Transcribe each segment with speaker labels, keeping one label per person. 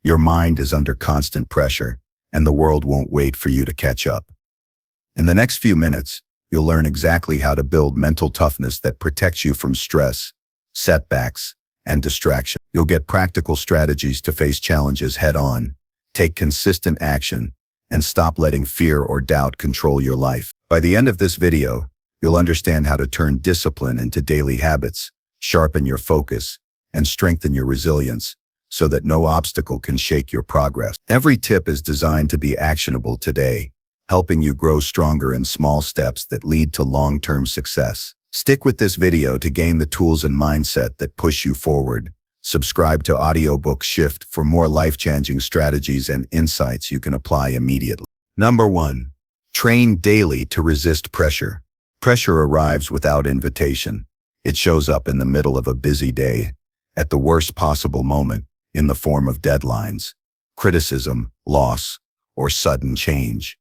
Speaker 1: Your mind is under constant pressure, and the world won't wait for you to catch up. In the next few minutes, you'll learn exactly how to build mental toughness that protects you from stress, setbacks, and distraction. You'll get practical strategies to face challenges head-on, take consistent action, and stop letting fear or doubt control your life. By the end of this video, you'll understand how to turn discipline into daily habits, sharpen your focus, and strengthen your resilience so that no obstacle can shake your progress. Every tip is designed to be actionable today, helping you grow stronger in small steps that lead to long-term success. Stick with this video to gain the tools and mindset that push you forward. Subscribe to Audiobook Shift for more life-changing strategies and insights you can apply immediately. Number 1. Train daily to resist pressure. Pressure arrives without invitation. It shows up in the middle of a busy day, at the worst possible moment, in the form of deadlines, criticism, loss, or sudden change.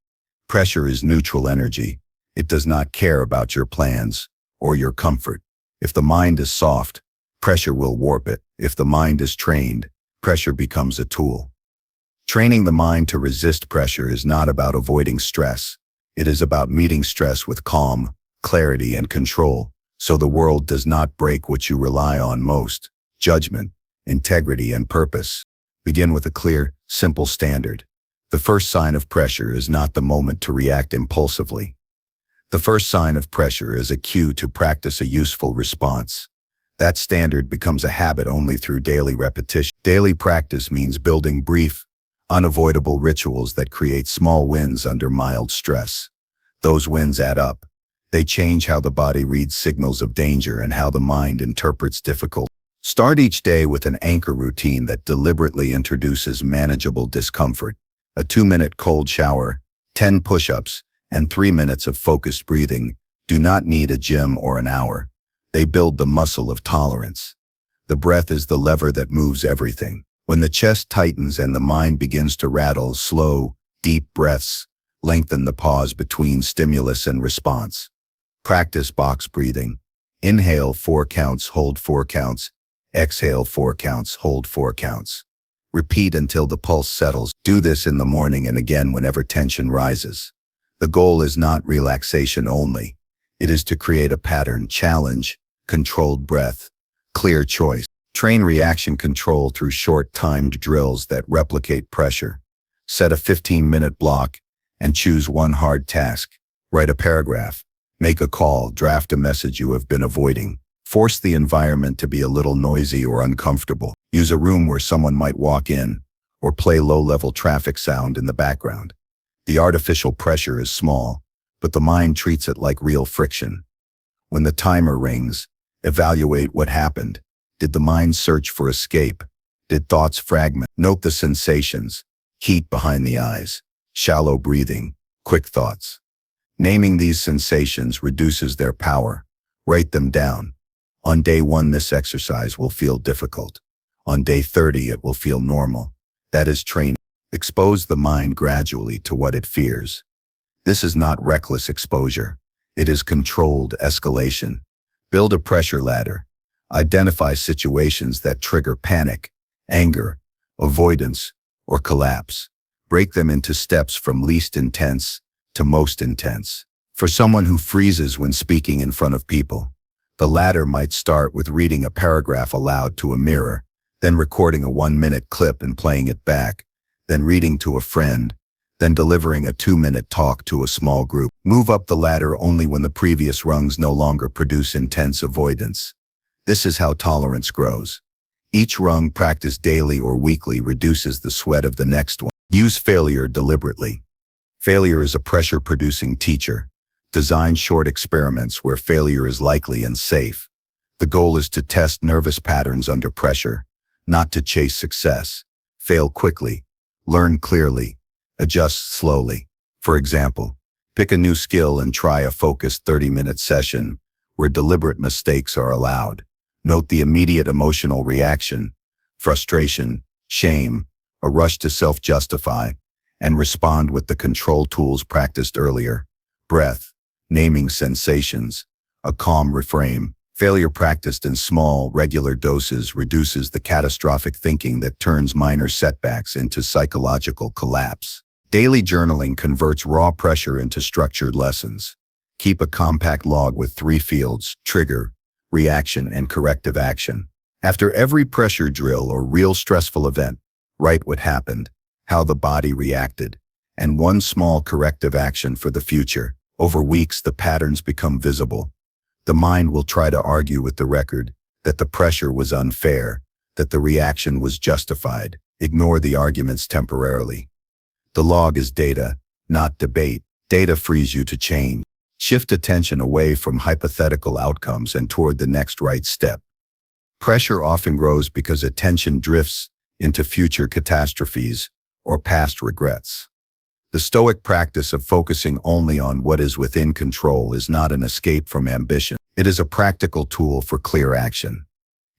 Speaker 1: Pressure is neutral energy. It does not care about your plans or your comfort. If the mind is soft, pressure will warp it. If the mind is trained, pressure becomes a tool. Training the mind to resist pressure is not about avoiding stress. It is about meeting stress with calm, clarity, and control, so the world does not break what you rely on most: judgment, integrity, and purpose. Begin with a clear, simple standard. The first sign of pressure is not the moment to react impulsively. The first sign of pressure is a cue to practice a useful response. That standard becomes a habit only through daily repetition. Daily practice means building brief, unavoidable rituals that create small wins under mild stress. Those wins add up. They change how the body reads signals of danger and how the mind interprets difficulty. Start each day with an anchor routine that deliberately introduces manageable discomfort. A 2-minute cold shower, 10 push-ups, and 3 minutes of focused breathing do not need a gym or an hour. They build the muscle of tolerance. The breath is the lever that moves everything. When the chest tightens and the mind begins to rattle, slow, deep breaths lengthen the pause between stimulus and response. Practice box breathing. Inhale 4 counts, hold 4 counts. Exhale 4 counts, hold 4 counts. Repeat until the pulse settles. Do this in the morning and again whenever tension rises. The goal is not relaxation only. It is to create a pattern: challenge, controlled breath, clear choice. Train reaction control through short timed drills that replicate pressure. Set a 15-minute block and choose one hard task. Write a paragraph, make a call, draft a message you have been avoiding. Force the environment to be a little noisy or uncomfortable. Use a room where someone might walk in, or play low-level traffic sound in the background. The artificial pressure is small, but the mind treats it like real friction. When the timer rings, evaluate what happened. Did the mind search for escape? Did thoughts fragment? Note the sensations: heat behind the eyes, shallow breathing, quick thoughts. Naming these sensations reduces their power. Write them down. On day 1, this exercise will feel difficult. On day 30, it will feel normal. That is training. Expose the mind gradually to what it fears. This is not reckless exposure. It is controlled escalation. Build a pressure ladder. Identify situations that trigger panic, anger, avoidance, or collapse. Break them into steps from least intense to most intense. For someone who freezes when speaking in front of people, the ladder might start with reading a paragraph aloud to a mirror, then recording a 1-minute clip and playing it back, then reading to a friend, then delivering a 2-minute talk to a small group. Move up the ladder only when the previous rungs no longer produce intense avoidance. This is how tolerance grows. Each rung practiced daily or weekly reduces the sweat of the next one. Use failure deliberately. Failure is a pressure-producing teacher. Design short experiments where failure is likely and safe. The goal is to test nervous patterns under pressure, not to chase success. Fail quickly, learn clearly, adjust slowly. For example, pick a new skill and try a focused 30-minute session where deliberate mistakes are allowed. Note the immediate emotional reaction: frustration, shame, a rush to self-justify, and respond with the control tools practiced earlier: breath, naming sensations, a calm reframe, Failure practiced in small, regular doses reduces the catastrophic thinking that turns minor setbacks into psychological collapse. Daily journaling converts raw pressure into structured lessons. Keep a compact log with 3 fields: trigger, reaction, and corrective action. After every pressure drill or real stressful event, write what happened, how the body reacted, and one small corrective action for the future. Over weeks, the patterns become visible. The mind will try to argue with the record that the pressure was unfair, that the reaction was justified. Ignore the arguments temporarily. The log is data, not debate. Data frees you to change. Shift attention away from hypothetical outcomes and toward the next right step. Pressure often grows because attention drifts into future catastrophes or past regrets. The Stoic practice of focusing only on what is within control is not an escape from ambition. It is a practical tool for clear action.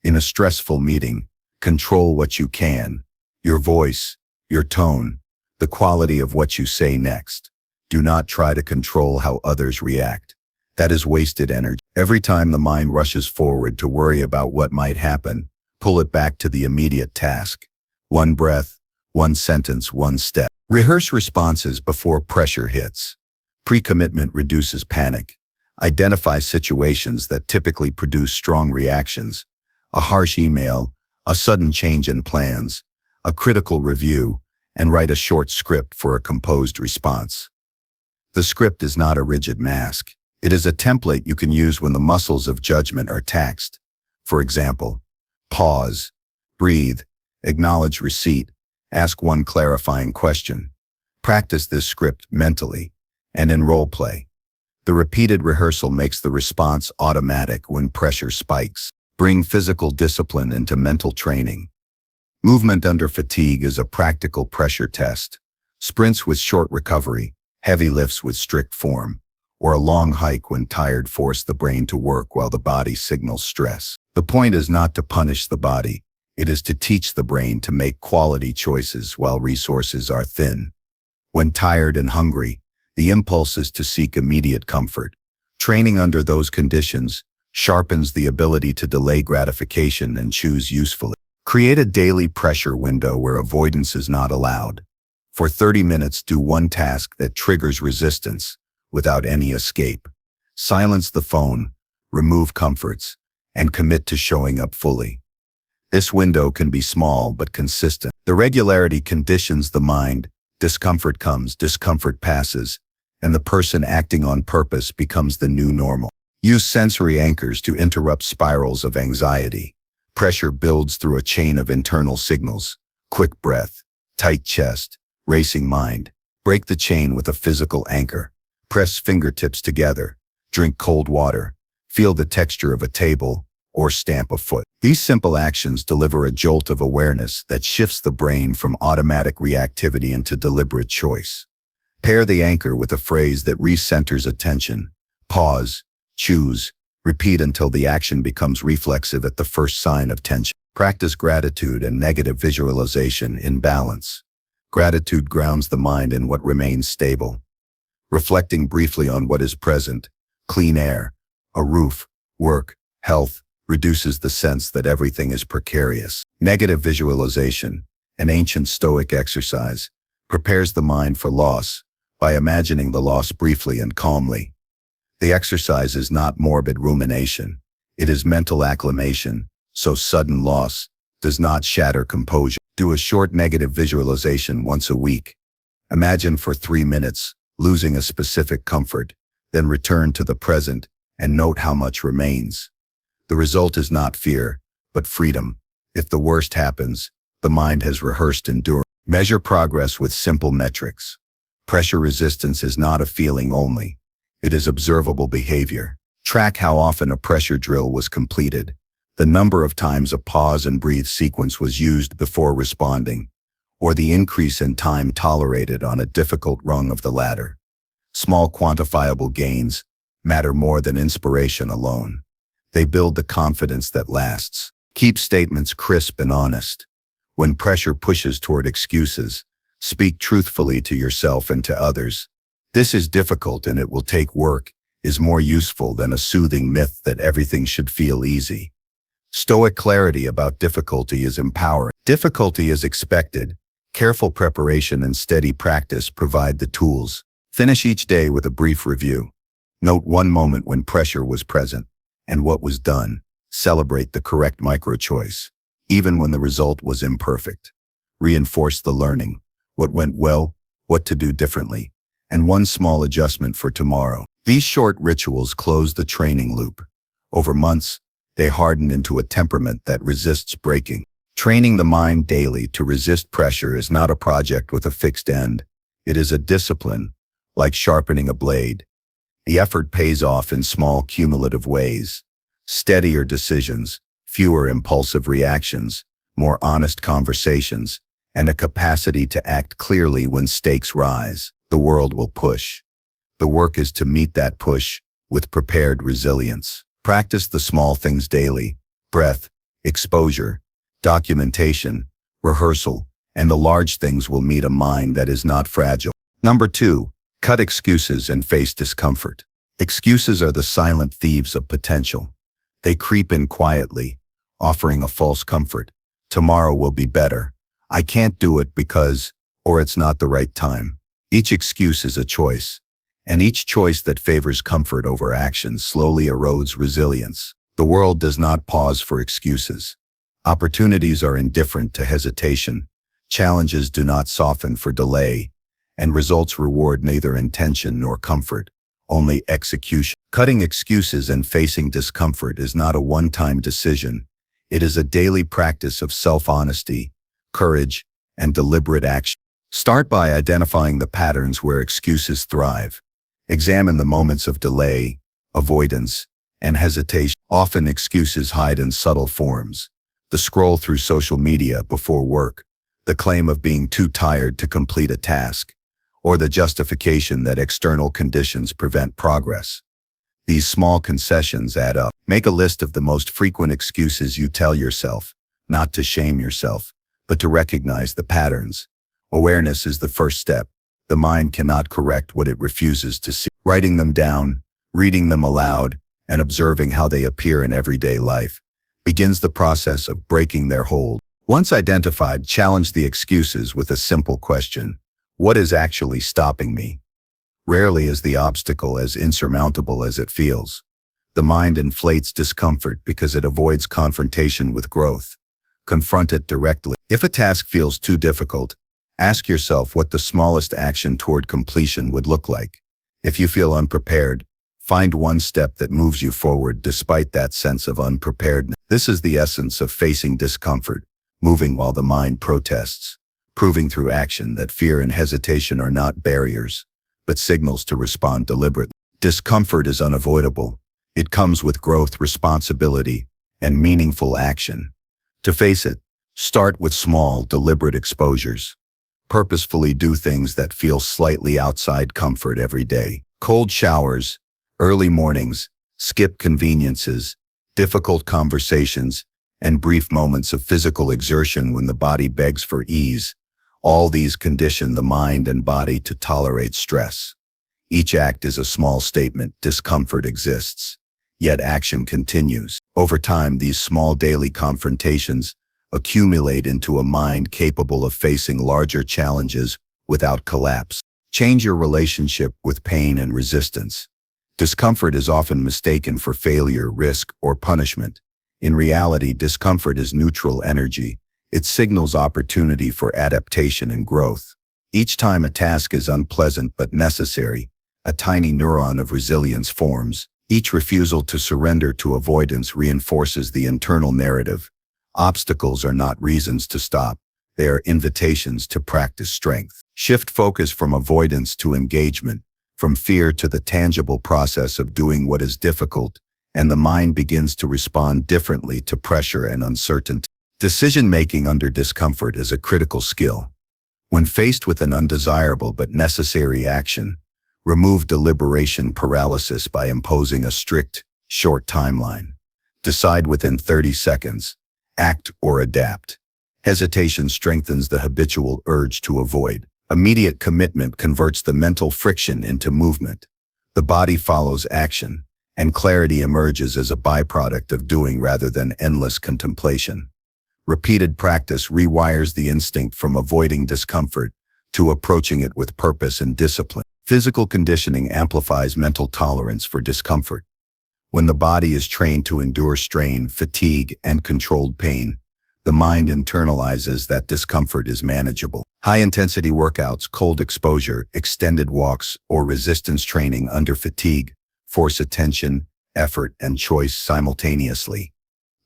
Speaker 1: In a stressful meeting, control what you can: your voice, your tone, the quality of what you say next. Do not try to control how others react. That is wasted energy. Every time the mind rushes forward to worry about what might happen, pull it back to the immediate task. One breath, one sentence, one step. Rehearse responses before pressure hits. Pre-commitment reduces panic. Identify situations that typically produce strong reactions: a harsh email, a sudden change in plans, a critical review, and write a short script for a composed response. The script is not a rigid mask. It is a template you can use when the muscles of judgment are taxed. For example, pause, breathe, acknowledge receipt, ask one clarifying question. Practice this script mentally and in role play. The repeated rehearsal makes the response automatic when pressure spikes. Bring physical discipline into mental training. Movement under fatigue is a practical pressure test. Sprints with short recovery, heavy lifts with strict form, or a long hike when tired force the brain to work while the body signals stress. The point is not to punish the body. It is to teach the brain to make quality choices while resources are thin. When tired and hungry, the impulse is to seek immediate comfort. Training under those conditions sharpens the ability to delay gratification and choose usefully. Create a daily pressure window where avoidance is not allowed. For 30 minutes, do one task that triggers resistance without any escape. Silence the phone, remove comforts, and commit to showing up fully. This window can be small but consistent. The regularity conditions the mind. Discomfort comes, discomfort passes, and the person acting on purpose becomes the new normal. Use sensory anchors to interrupt spirals of anxiety. Pressure builds through a chain of internal signals: quick breath, tight chest, racing mind. Break the chain with a physical anchor. Press fingertips together. Drink cold water. Feel the texture of a table, or stamp a foot. These simple actions deliver a jolt of awareness that shifts the brain from automatic reactivity into deliberate choice. Pair the anchor with a phrase that recenters attention. Pause, choose, repeat until the action becomes reflexive at the first sign of tension. Practice gratitude and negative visualization in balance. Gratitude grounds the mind in what remains stable. Reflecting briefly on what is present: clean air, a roof, work, health, reduces the sense that everything is precarious. Negative visualization, an ancient Stoic exercise, prepares the mind for loss by imagining the loss briefly and calmly. The exercise is not morbid rumination. It is mental acclimation, so sudden loss does not shatter composure. Do a short negative visualization once a week. Imagine for 3 minutes losing a specific comfort, then return to the present and note how much remains. The result is not fear, but freedom. If the worst happens, the mind has rehearsed endurance. Measure progress with simple metrics. Pressure resistance is not a feeling only. It is observable behavior. Track how often a pressure drill was completed, the number of times a pause and breathe sequence was used before responding, or the increase in time tolerated on a difficult rung of the ladder. Small quantifiable gains matter more than inspiration alone. They build the confidence that lasts. Keep statements crisp and honest. When pressure pushes toward excuses, speak truthfully to yourself and to others. This is difficult and it will take work. is more useful than a soothing myth that everything should feel easy. Stoic clarity about difficulty is empowering. Difficulty is expected. Careful preparation and steady practice provide the tools. Finish each day with a brief review. Note one moment when pressure was present and what was done. Celebrate the correct micro-choice, even when the result was imperfect. Reinforce the learning, what went well, what to do differently, and one small adjustment for tomorrow. These short rituals close the training loop. Over months, they harden into a temperament that resists breaking. Training the mind daily to resist pressure is not a project with a fixed end. It is a discipline, like sharpening a blade. The effort pays off in small cumulative ways. Steadier decisions, fewer impulsive reactions, more honest conversations, and a capacity to act clearly when stakes rise. The world will push. The work is to meet that push with prepared resilience. Practice the small things daily: breath, exposure, documentation, rehearsal, and the large things will meet a mind that is not fragile. Number 2, cut excuses and face discomfort. Excuses are the silent thieves of potential. They creep in quietly, offering a false comfort. Tomorrow will be better. I can't do it because, or it's not the right time. Each excuse is a choice, and each choice that favors comfort over action slowly erodes resilience. The world does not pause for excuses. Opportunities are indifferent to hesitation. Challenges do not soften for delay, and results reward neither intention nor comfort, only execution. Cutting excuses and facing discomfort is not a one-time decision. It is a daily practice of self-honesty, courage, and deliberate action. Start by identifying the patterns where excuses thrive. Examine the moments of delay, avoidance, and hesitation. Often excuses hide in subtle forms. The scroll through social media before work, the claim of being too tired to complete a task, or the justification that external conditions prevent progress. These small concessions add up. Make a list of the most frequent excuses you tell yourself, not to shame yourself, but to recognize the patterns. Awareness is the first step. The mind cannot correct what it refuses to see. Writing them down, reading them aloud, and observing how they appear in everyday life begins the process of breaking their hold. Once identified, challenge the excuses with a simple question: what is actually stopping me? Rarely is the obstacle as insurmountable as it feels. The mind inflates discomfort because it avoids confrontation with growth. Confront it directly. If a task feels too difficult, ask yourself what the smallest action toward completion would look like. If you feel unprepared, find one step that moves you forward despite that sense of unpreparedness. This is the essence of facing discomfort, moving while the mind protests, proving through action that fear and hesitation are not barriers, but signals to respond deliberately. Discomfort is unavoidable. It comes with growth, responsibility, and meaningful action. To face it, start with small, deliberate exposures. Purposefully do things that feel slightly outside comfort every day. Cold showers, early mornings, skip conveniences, difficult conversations, and brief moments of physical exertion when the body begs for ease. All these condition the mind and body to tolerate stress. Each act is a small statement: discomfort exists, yet action continues. Over time, these small daily confrontations accumulate into a mind capable of facing larger challenges without collapse. Change your relationship with pain and resistance. Discomfort is often mistaken for failure, risk, or punishment. In reality, discomfort is neutral energy. It signals opportunity for adaptation and growth. Each time a task is unpleasant but necessary, a tiny neuron of resilience forms. Each refusal to surrender to avoidance reinforces the internal narrative. Obstacles are not reasons to stop. They are invitations to practice strength. Shift focus from avoidance to engagement, from fear to the tangible process of doing what is difficult, and the mind begins to respond differently to pressure and uncertainty. Decision-making under discomfort is a critical skill. When faced with an undesirable but necessary action, remove deliberation paralysis by imposing a strict, short timeline. Decide within 30 seconds. Act or adapt. Hesitation strengthens the habitual urge to avoid. Immediate commitment converts the mental friction into movement. The body follows action, and clarity emerges as a byproduct of doing rather than endless contemplation. Repeated practice rewires the instinct from avoiding discomfort to approaching it with purpose and discipline. Physical conditioning amplifies mental tolerance for discomfort. When the body is trained to endure strain, fatigue, and controlled pain, the mind internalizes that discomfort is manageable. High-intensity workouts, cold exposure, extended walks, or resistance training under fatigue force attention, effort, and choice simultaneously.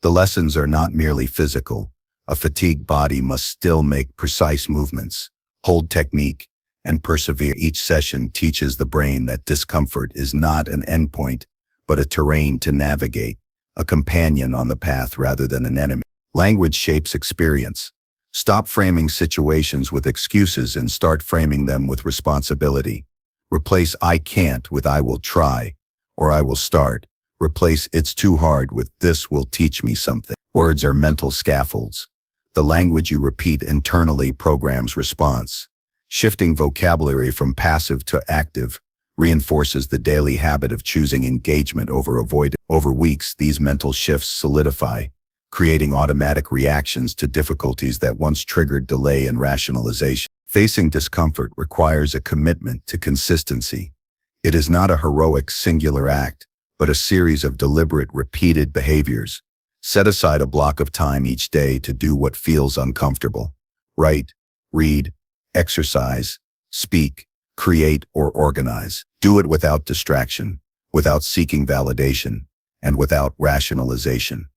Speaker 1: The lessons are not merely physical. A fatigued body must still make precise movements, hold technique, and persevere. Each session teaches the brain that discomfort is not an endpoint, but a terrain to navigate, a companion on the path rather than an enemy. Language shapes experience. Stop framing situations with excuses and start framing them with responsibility. Replace "I can't" with "I will try," or "I will start." Replace "it's too hard" with "this will teach me something." Words are mental scaffolds. The language you repeat internally programs response. Shifting vocabulary from passive to active reinforces the daily habit of choosing engagement over avoidance. Over weeks, these mental shifts solidify, creating automatic reactions to difficulties that once triggered delay and rationalization. Facing discomfort requires a commitment to consistency. It is not a heroic singular act, but a series of deliberate, repeated behaviors. Set aside a block of time each day to do what feels uncomfortable. Write, read, exercise, speak, create, or organize. Do it without distraction, without seeking validation, and without rationalization.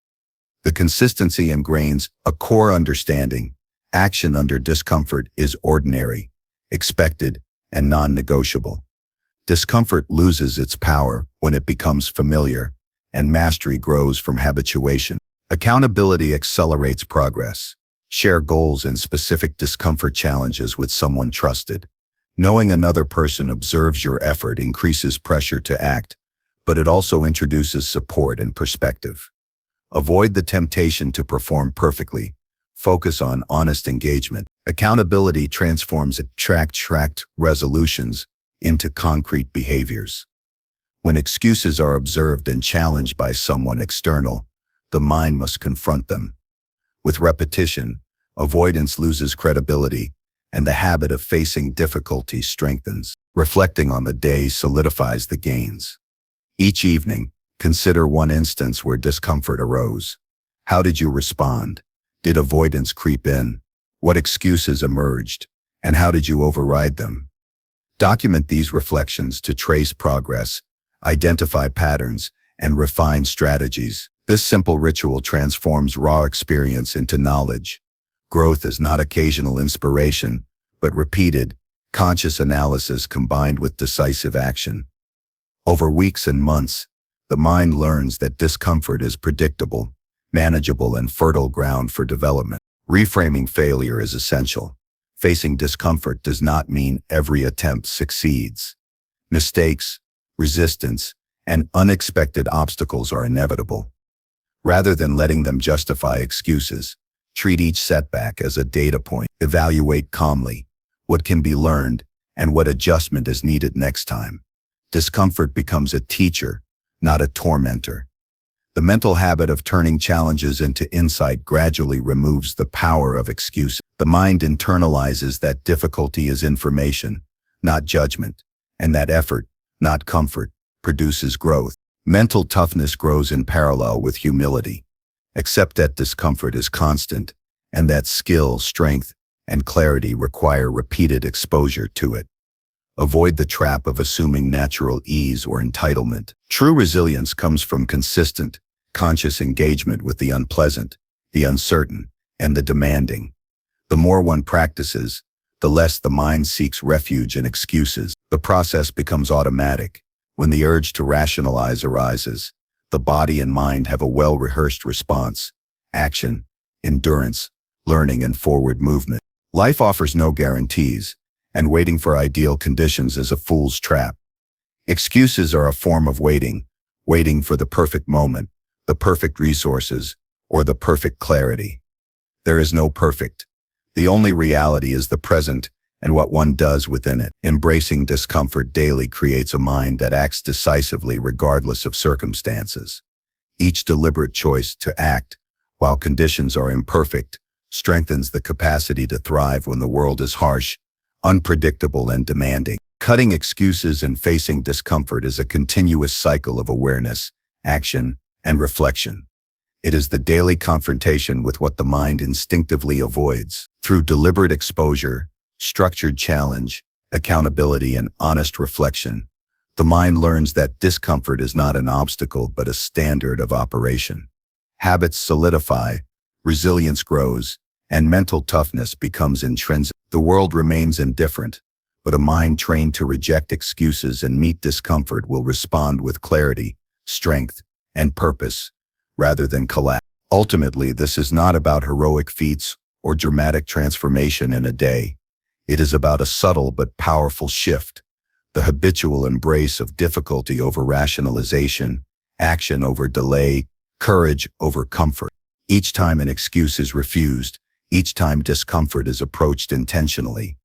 Speaker 1: The consistency ingrains a core understanding. Action under discomfort is ordinary, expected, and non-negotiable. Discomfort loses its power when it becomes familiar, and mastery grows from habituation. Accountability accelerates progress. Share goals and specific discomfort challenges with someone trusted. Knowing another person observes your effort increases pressure to act, but it also introduces support and perspective. Avoid the temptation to perform perfectly. Focus on honest engagement. Accountability transforms abstract resolutions into concrete behaviors. When excuses are observed and challenged by someone external, the mind must confront them. With repetition, avoidance loses credibility, and the habit of facing difficulty strengthens. Reflecting on the day solidifies the gains. Each evening, consider one instance where discomfort arose. How did you respond? Did avoidance creep in? What excuses emerged? And how did you override them? Document these reflections to trace progress, identify patterns, and refine strategies. This simple ritual transforms raw experience into knowledge. Growth is not occasional inspiration, but repeated, conscious analysis combined with decisive action. Over weeks and months, the mind learns that discomfort is predictable, manageable, and fertile ground for development. Reframing failure is essential. Facing discomfort does not mean every attempt succeeds. Mistakes, resistance, and unexpected obstacles are inevitable. Rather than letting them justify excuses, treat each setback as a data point. Evaluate calmly what can be learned and what adjustment is needed next time. Discomfort becomes a teacher, not a tormentor. The mental habit of turning challenges into insight gradually removes the power of excuses. The mind internalizes that difficulty is information, not judgment, and that effort, not comfort, produces growth. Mental toughness grows in parallel with humility. Accept that discomfort is constant, and that skill, strength, and clarity require repeated exposure to it. Avoid the trap of assuming natural ease or entitlement. True resilience comes from consistent, conscious engagement with the unpleasant, the uncertain, and the demanding. The more one practices, the less the mind seeks refuge in excuses. The process becomes automatic. When the urge to rationalize arises, the body and mind have a well-rehearsed response: action, endurance, learning, and forward movement. Life offers no guarantees, and waiting for ideal conditions is a fool's trap. Excuses are a form of waiting for the perfect moment, the perfect resources, or the perfect clarity. There is no perfect. The only reality is the present, and what one does within it. Embracing discomfort daily creates a mind that acts decisively regardless of circumstances. Each deliberate choice to act, while conditions are imperfect, strengthens the capacity to thrive when the world is harsh, unpredictable, and demanding. Cutting excuses and facing discomfort is a continuous cycle of awareness, action, and reflection. It is the daily confrontation with what the mind instinctively avoids. Through deliberate exposure, structured challenge, accountability, and honest reflection, the mind learns that discomfort is not an obstacle but a standard of operation. Habits solidify, resilience grows, and mental toughness becomes intrinsic. The world remains indifferent, but a mind trained to reject excuses and meet discomfort will respond with clarity, strength, and purpose, rather than collapse. Ultimately, this is not about heroic feats or dramatic transformation in a day. It is about a subtle but powerful shift, the habitual embrace of difficulty over rationalization, action over delay, courage over comfort. Each time an excuse is refused, each time discomfort is approached intentionally,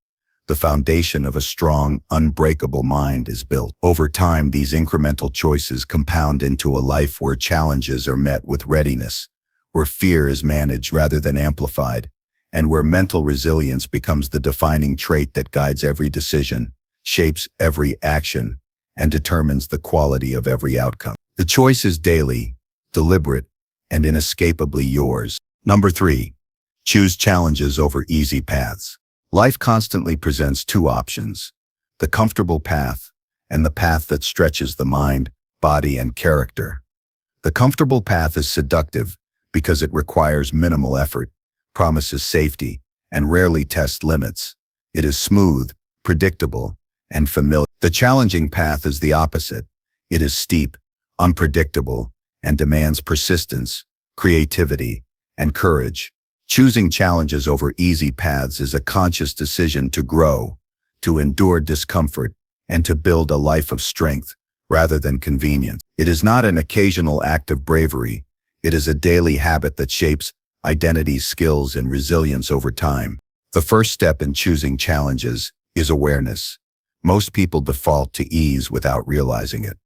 Speaker 1: the foundation of a strong, unbreakable mind is built. Over time, these incremental choices compound into a life where challenges are met with readiness, where fear is managed rather than amplified, and where mental resilience becomes the defining trait that guides every decision, shapes every action, and determines the quality of every outcome. The choice is daily, deliberate, and inescapably yours. Number 3. Choose challenges over easy paths. Life constantly presents two options: the comfortable path and the path that stretches the mind, body, and character. The comfortable path is seductive because it requires minimal effort, promises safety, and rarely tests limits. It is smooth, predictable, and familiar. The challenging path is the opposite. It is steep, unpredictable, and demands persistence, creativity, and courage. Choosing challenges over easy paths is a conscious decision to grow, to endure discomfort, and to build a life of strength rather than convenience. It is not an occasional act of bravery. It is a daily habit that shapes identity, skills, and resilience over time. The first step in choosing challenges is awareness. Most people default to ease without realizing it.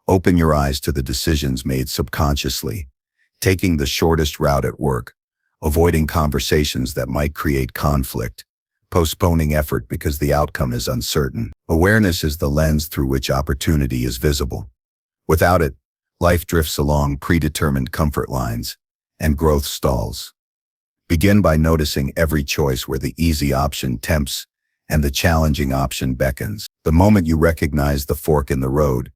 Speaker 1: Open your eyes to the decisions made subconsciously, taking the shortest route at work, avoiding conversations that might create conflict, postponing effort because the outcome is uncertain. Awareness is the lens through which opportunity is visible. Without it, life drifts along predetermined comfort lines, and growth stalls. Begin by noticing every choice where the easy option tempts and the challenging option beckons. The moment you recognize the fork in the road,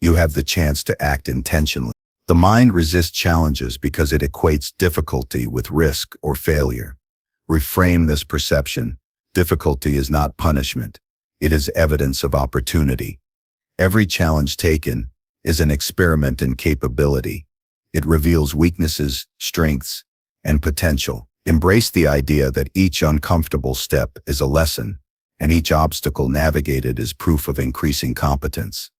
Speaker 1: you have the chance to act intentionally. The mind resists challenges because it equates difficulty with risk or failure. Reframe this perception. Difficulty is not punishment. It is evidence of opportunity. Every challenge taken is an experiment in capability. It reveals weaknesses, strengths, and potential. Embrace the idea that each uncomfortable step is a lesson, and each obstacle navigated is proof of increasing competence.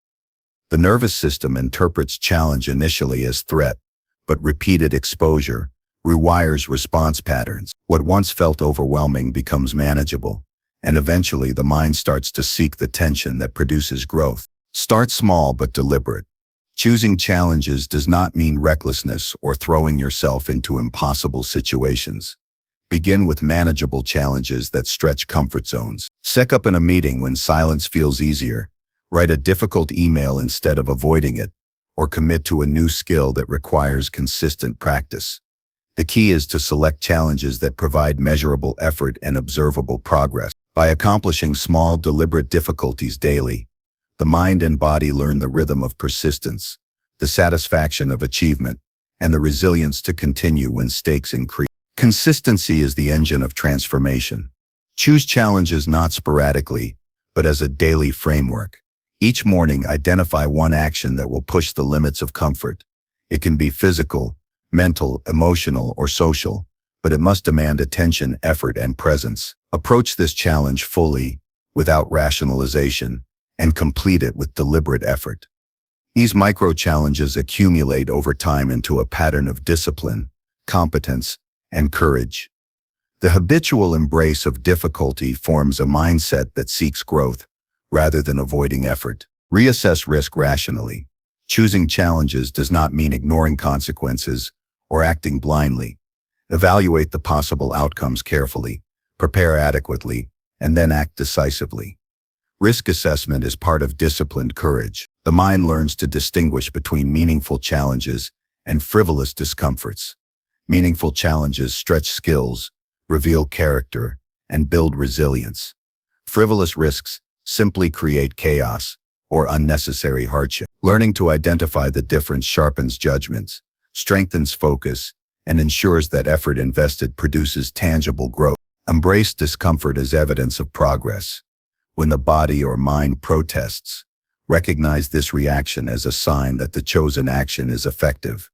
Speaker 1: The nervous system interprets challenge initially as threat, but repeated exposure rewires response patterns. What once felt overwhelming becomes manageable, and eventually the mind starts to seek the tension that produces growth. Start small but deliberate. Choosing challenges does not mean recklessness or throwing yourself into impossible situations. Begin with manageable challenges that stretch comfort zones. Set up in a meeting when silence feels easier. Write a difficult email instead of avoiding it, or commit to a new skill that requires consistent practice. The key is to select challenges that provide measurable effort and observable progress. By accomplishing small, deliberate difficulties daily, the mind and body learn the rhythm of persistence, the satisfaction of achievement, and the resilience to continue when stakes increase. Consistency is the engine of transformation. Choose challenges not sporadically, but as a daily framework. Each morning, identify one action that will push the limits of comfort. It can be physical, mental, emotional, or social, but it must demand attention, effort, and presence. Approach this challenge fully, without rationalization, and complete it with deliberate effort. These micro-challenges accumulate over time into a pattern of discipline, competence, and courage. The habitual embrace of difficulty forms a mindset that seeks growth rather than avoiding effort. Reassess risk rationally. Choosing challenges does not mean ignoring consequences or acting blindly. Evaluate the possible outcomes carefully, prepare adequately, and then act decisively. Risk assessment is part of disciplined courage. The mind learns to distinguish between meaningful challenges and frivolous discomforts. Meaningful challenges stretch skills, reveal character, and build resilience. Frivolous risks simply create chaos or unnecessary hardship. Learning to identify the difference sharpens judgments, strengthens focus, and ensures that effort invested produces tangible growth. Embrace discomfort as evidence of progress. When the body or mind protests, recognize this reaction as a sign that the chosen action is effective.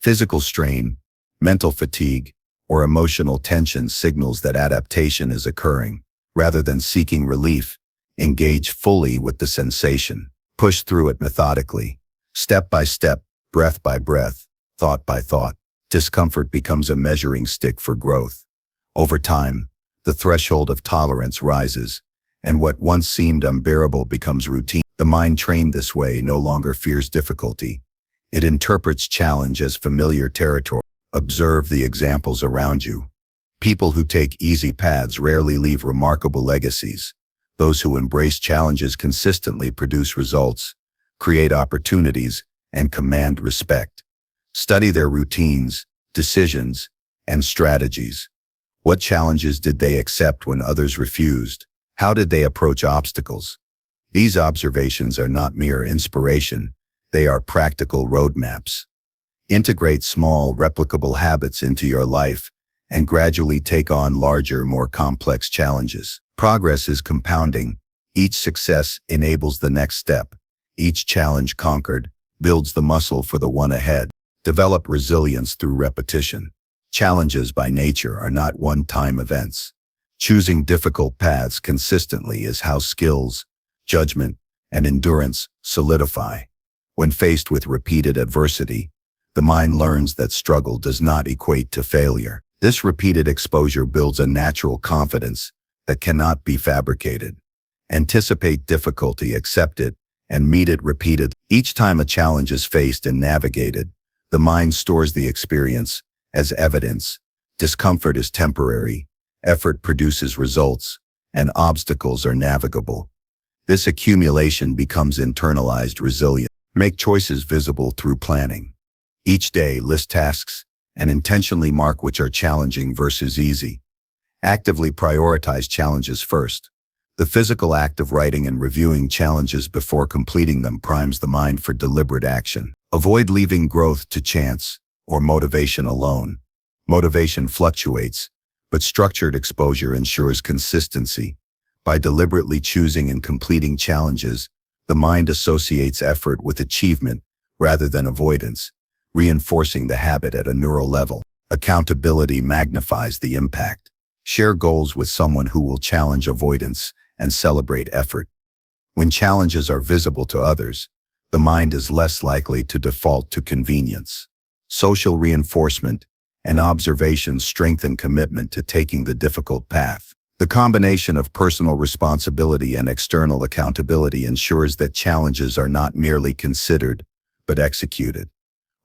Speaker 1: Physical strain, mental fatigue, or emotional tension signals that adaptation is occurring. Rather than seeking relief, engage fully with the sensation. Push through it methodically, step by step, breath by breath, thought by thought. Discomfort becomes a measuring stick for growth. Over time, the threshold of tolerance rises, and what once seemed unbearable becomes routine. The mind trained this way no longer fears difficulty. It interprets challenge as familiar territory. Observe the examples around you. People who take easy paths rarely leave remarkable legacies. Those who embrace challenges consistently produce results, create opportunities, and command respect. Study their routines, decisions, and strategies. What challenges did they accept when others refused? How did they approach obstacles? These observations are not mere inspiration, they are practical roadmaps. Integrate small, replicable habits into your life and gradually take on larger, more complex challenges. Progress is compounding. Each success enables the next step. Each challenge conquered builds the muscle for the one ahead. Develop resilience through repetition. Challenges by nature are not one-time events. Choosing difficult paths consistently is how skills, judgment, and endurance solidify. When faced with repeated adversity, the mind learns that struggle does not equate to failure. This repeated exposure builds a natural confidence that cannot be fabricated. Anticipate difficulty, accept it, and meet it repeatedly. Each time a challenge is faced and navigated, the mind stores the experience as evidence. Discomfort is temporary, effort produces results, and obstacles are navigable. This accumulation becomes internalized resilience. Make choices visible through planning. Each day, list tasks and intentionally mark which are challenging versus easy. Actively prioritize challenges first. The physical act of writing and reviewing challenges before completing them primes the mind for deliberate action. Avoid leaving growth to chance or motivation alone. Motivation fluctuates, but structured exposure ensures consistency. By deliberately choosing and completing challenges, the mind associates effort with achievement rather than avoidance, reinforcing the habit at a neural level. Accountability magnifies the impact. Share goals with someone who will challenge avoidance and celebrate effort. When challenges are visible to others, the mind is less likely to default to convenience. Social reinforcement and observation strengthen commitment to taking the difficult path. The combination of personal responsibility and external accountability ensures that challenges are not merely considered, but executed.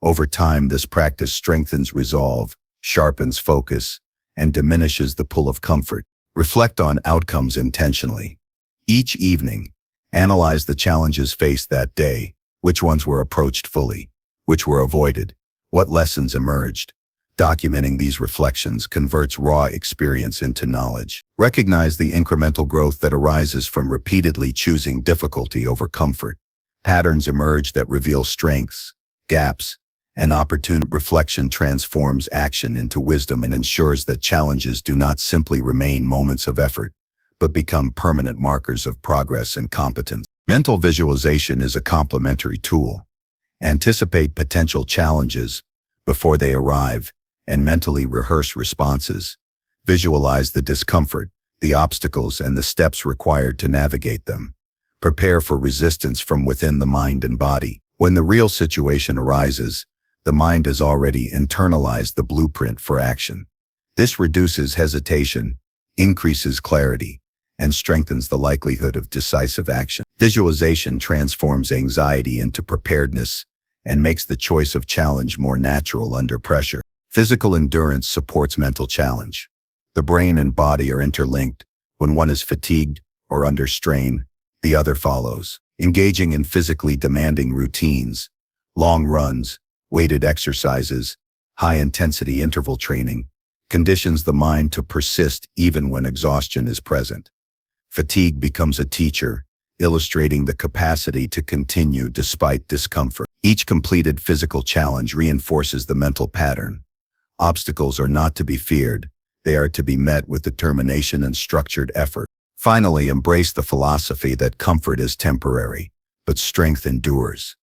Speaker 1: Over time, this practice strengthens resolve, sharpens focus, and diminishes the pull of comfort. Reflect on outcomes intentionally. Each evening, analyze the challenges faced that day. Which ones were approached fully? Which were avoided? What lessons emerged? Documenting these reflections converts raw experience into knowledge. Recognize the incremental growth that arises from repeatedly choosing difficulty over comfort. Patterns emerge that reveal strengths, gaps, and opportunity. Reflection transforms action into wisdom and ensures that challenges do not simply remain moments of effort, but become permanent markers of progress and competence. Mental visualization is a complementary tool. Anticipate potential challenges before they arrive and mentally rehearse responses. Visualize the discomfort, the obstacles, and the steps required to navigate them. Prepare for resistance from within the mind and body. When the real situation arises, the mind has already internalized the blueprint for action. This reduces hesitation, increases clarity, and strengthens the likelihood of decisive action. Visualization transforms anxiety into preparedness and makes the choice of challenge more natural under pressure. Physical endurance supports mental challenge. The brain and body are interlinked. When one is fatigued or under strain, the other follows. Engaging in physically demanding routines, long runs, weighted exercises, high-intensity interval training, conditions the mind to persist even when exhaustion is present. Fatigue becomes a teacher, illustrating the capacity to continue despite discomfort. Each completed physical challenge reinforces the mental pattern. Obstacles are not to be feared. They are to be met with determination and structured effort. Finally, embrace the philosophy that comfort is temporary, but strength endures.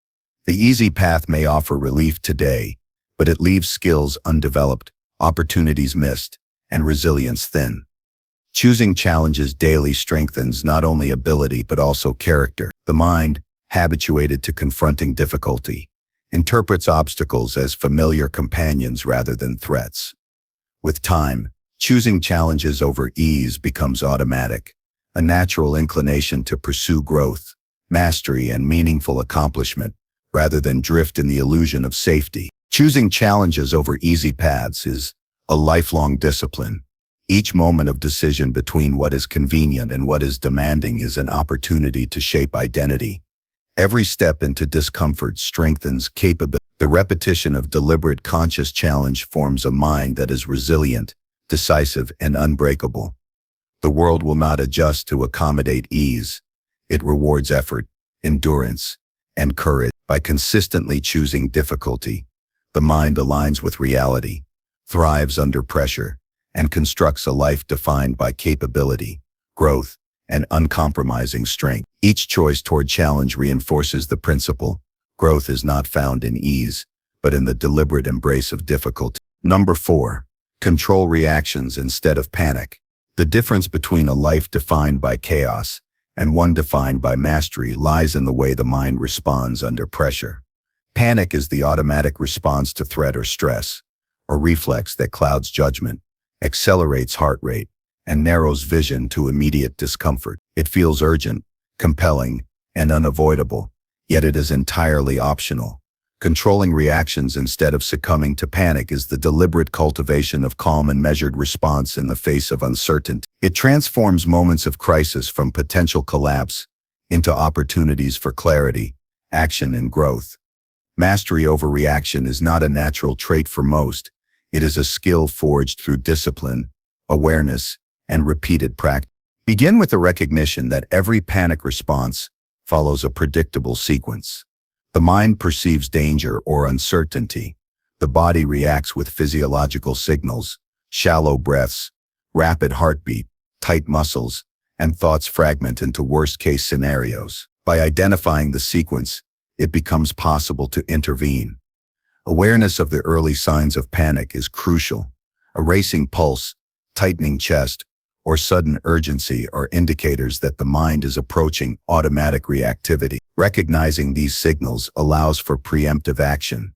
Speaker 1: The easy path may offer relief today, but it leaves skills undeveloped, opportunities missed, and resilience thin. Choosing challenges daily strengthens not only ability but also character. The mind, habituated to confronting difficulty, interprets obstacles as familiar companions rather than threats. With time, choosing challenges over ease becomes automatic, a natural inclination to pursue growth, mastery, and meaningful accomplishment, rather than drift in the illusion of safety. Choosing challenges over easy paths is a lifelong discipline. Each moment of decision between what is convenient and what is demanding is an opportunity to shape identity. Every step into discomfort strengthens capability. The repetition of deliberate conscious challenge forms a mind that is resilient, decisive, and unbreakable. The world will not adjust to accommodate ease. It rewards effort, endurance, and courage. By consistently choosing difficulty, the mind aligns with reality, thrives under pressure, and constructs a life defined by capability, growth, and uncompromising strength. Each choice toward challenge reinforces the principle: growth is not found in ease, but in the deliberate embrace of difficulty. Number 4. Control reactions instead of panic. The difference between a life defined by chaos and one defined by mastery lies in the way the mind responds under pressure. Panic is the automatic response to threat or stress, a reflex that clouds judgment, accelerates heart rate, and narrows vision to immediate discomfort. It feels urgent, compelling, and unavoidable, yet it is entirely optional. Controlling reactions instead of succumbing to panic is the deliberate cultivation of calm and measured response in the face of uncertainty. It transforms moments of crisis from potential collapse into opportunities for clarity, action, and growth. Mastery over reaction is not a natural trait for most. It is a skill forged through discipline, awareness, and repeated practice. Begin with the recognition that every panic response follows a predictable sequence. The mind perceives danger or uncertainty. The body reacts with physiological signals, shallow breaths, rapid heartbeat, tight muscles, and thoughts fragment into worst-case scenarios. By identifying the sequence, it becomes possible to intervene. Awareness of the early signs of panic is crucial. A racing pulse, tightening chest, or sudden urgency are indicators that the mind is approaching automatic reactivity. Recognizing these signals allows for preemptive action.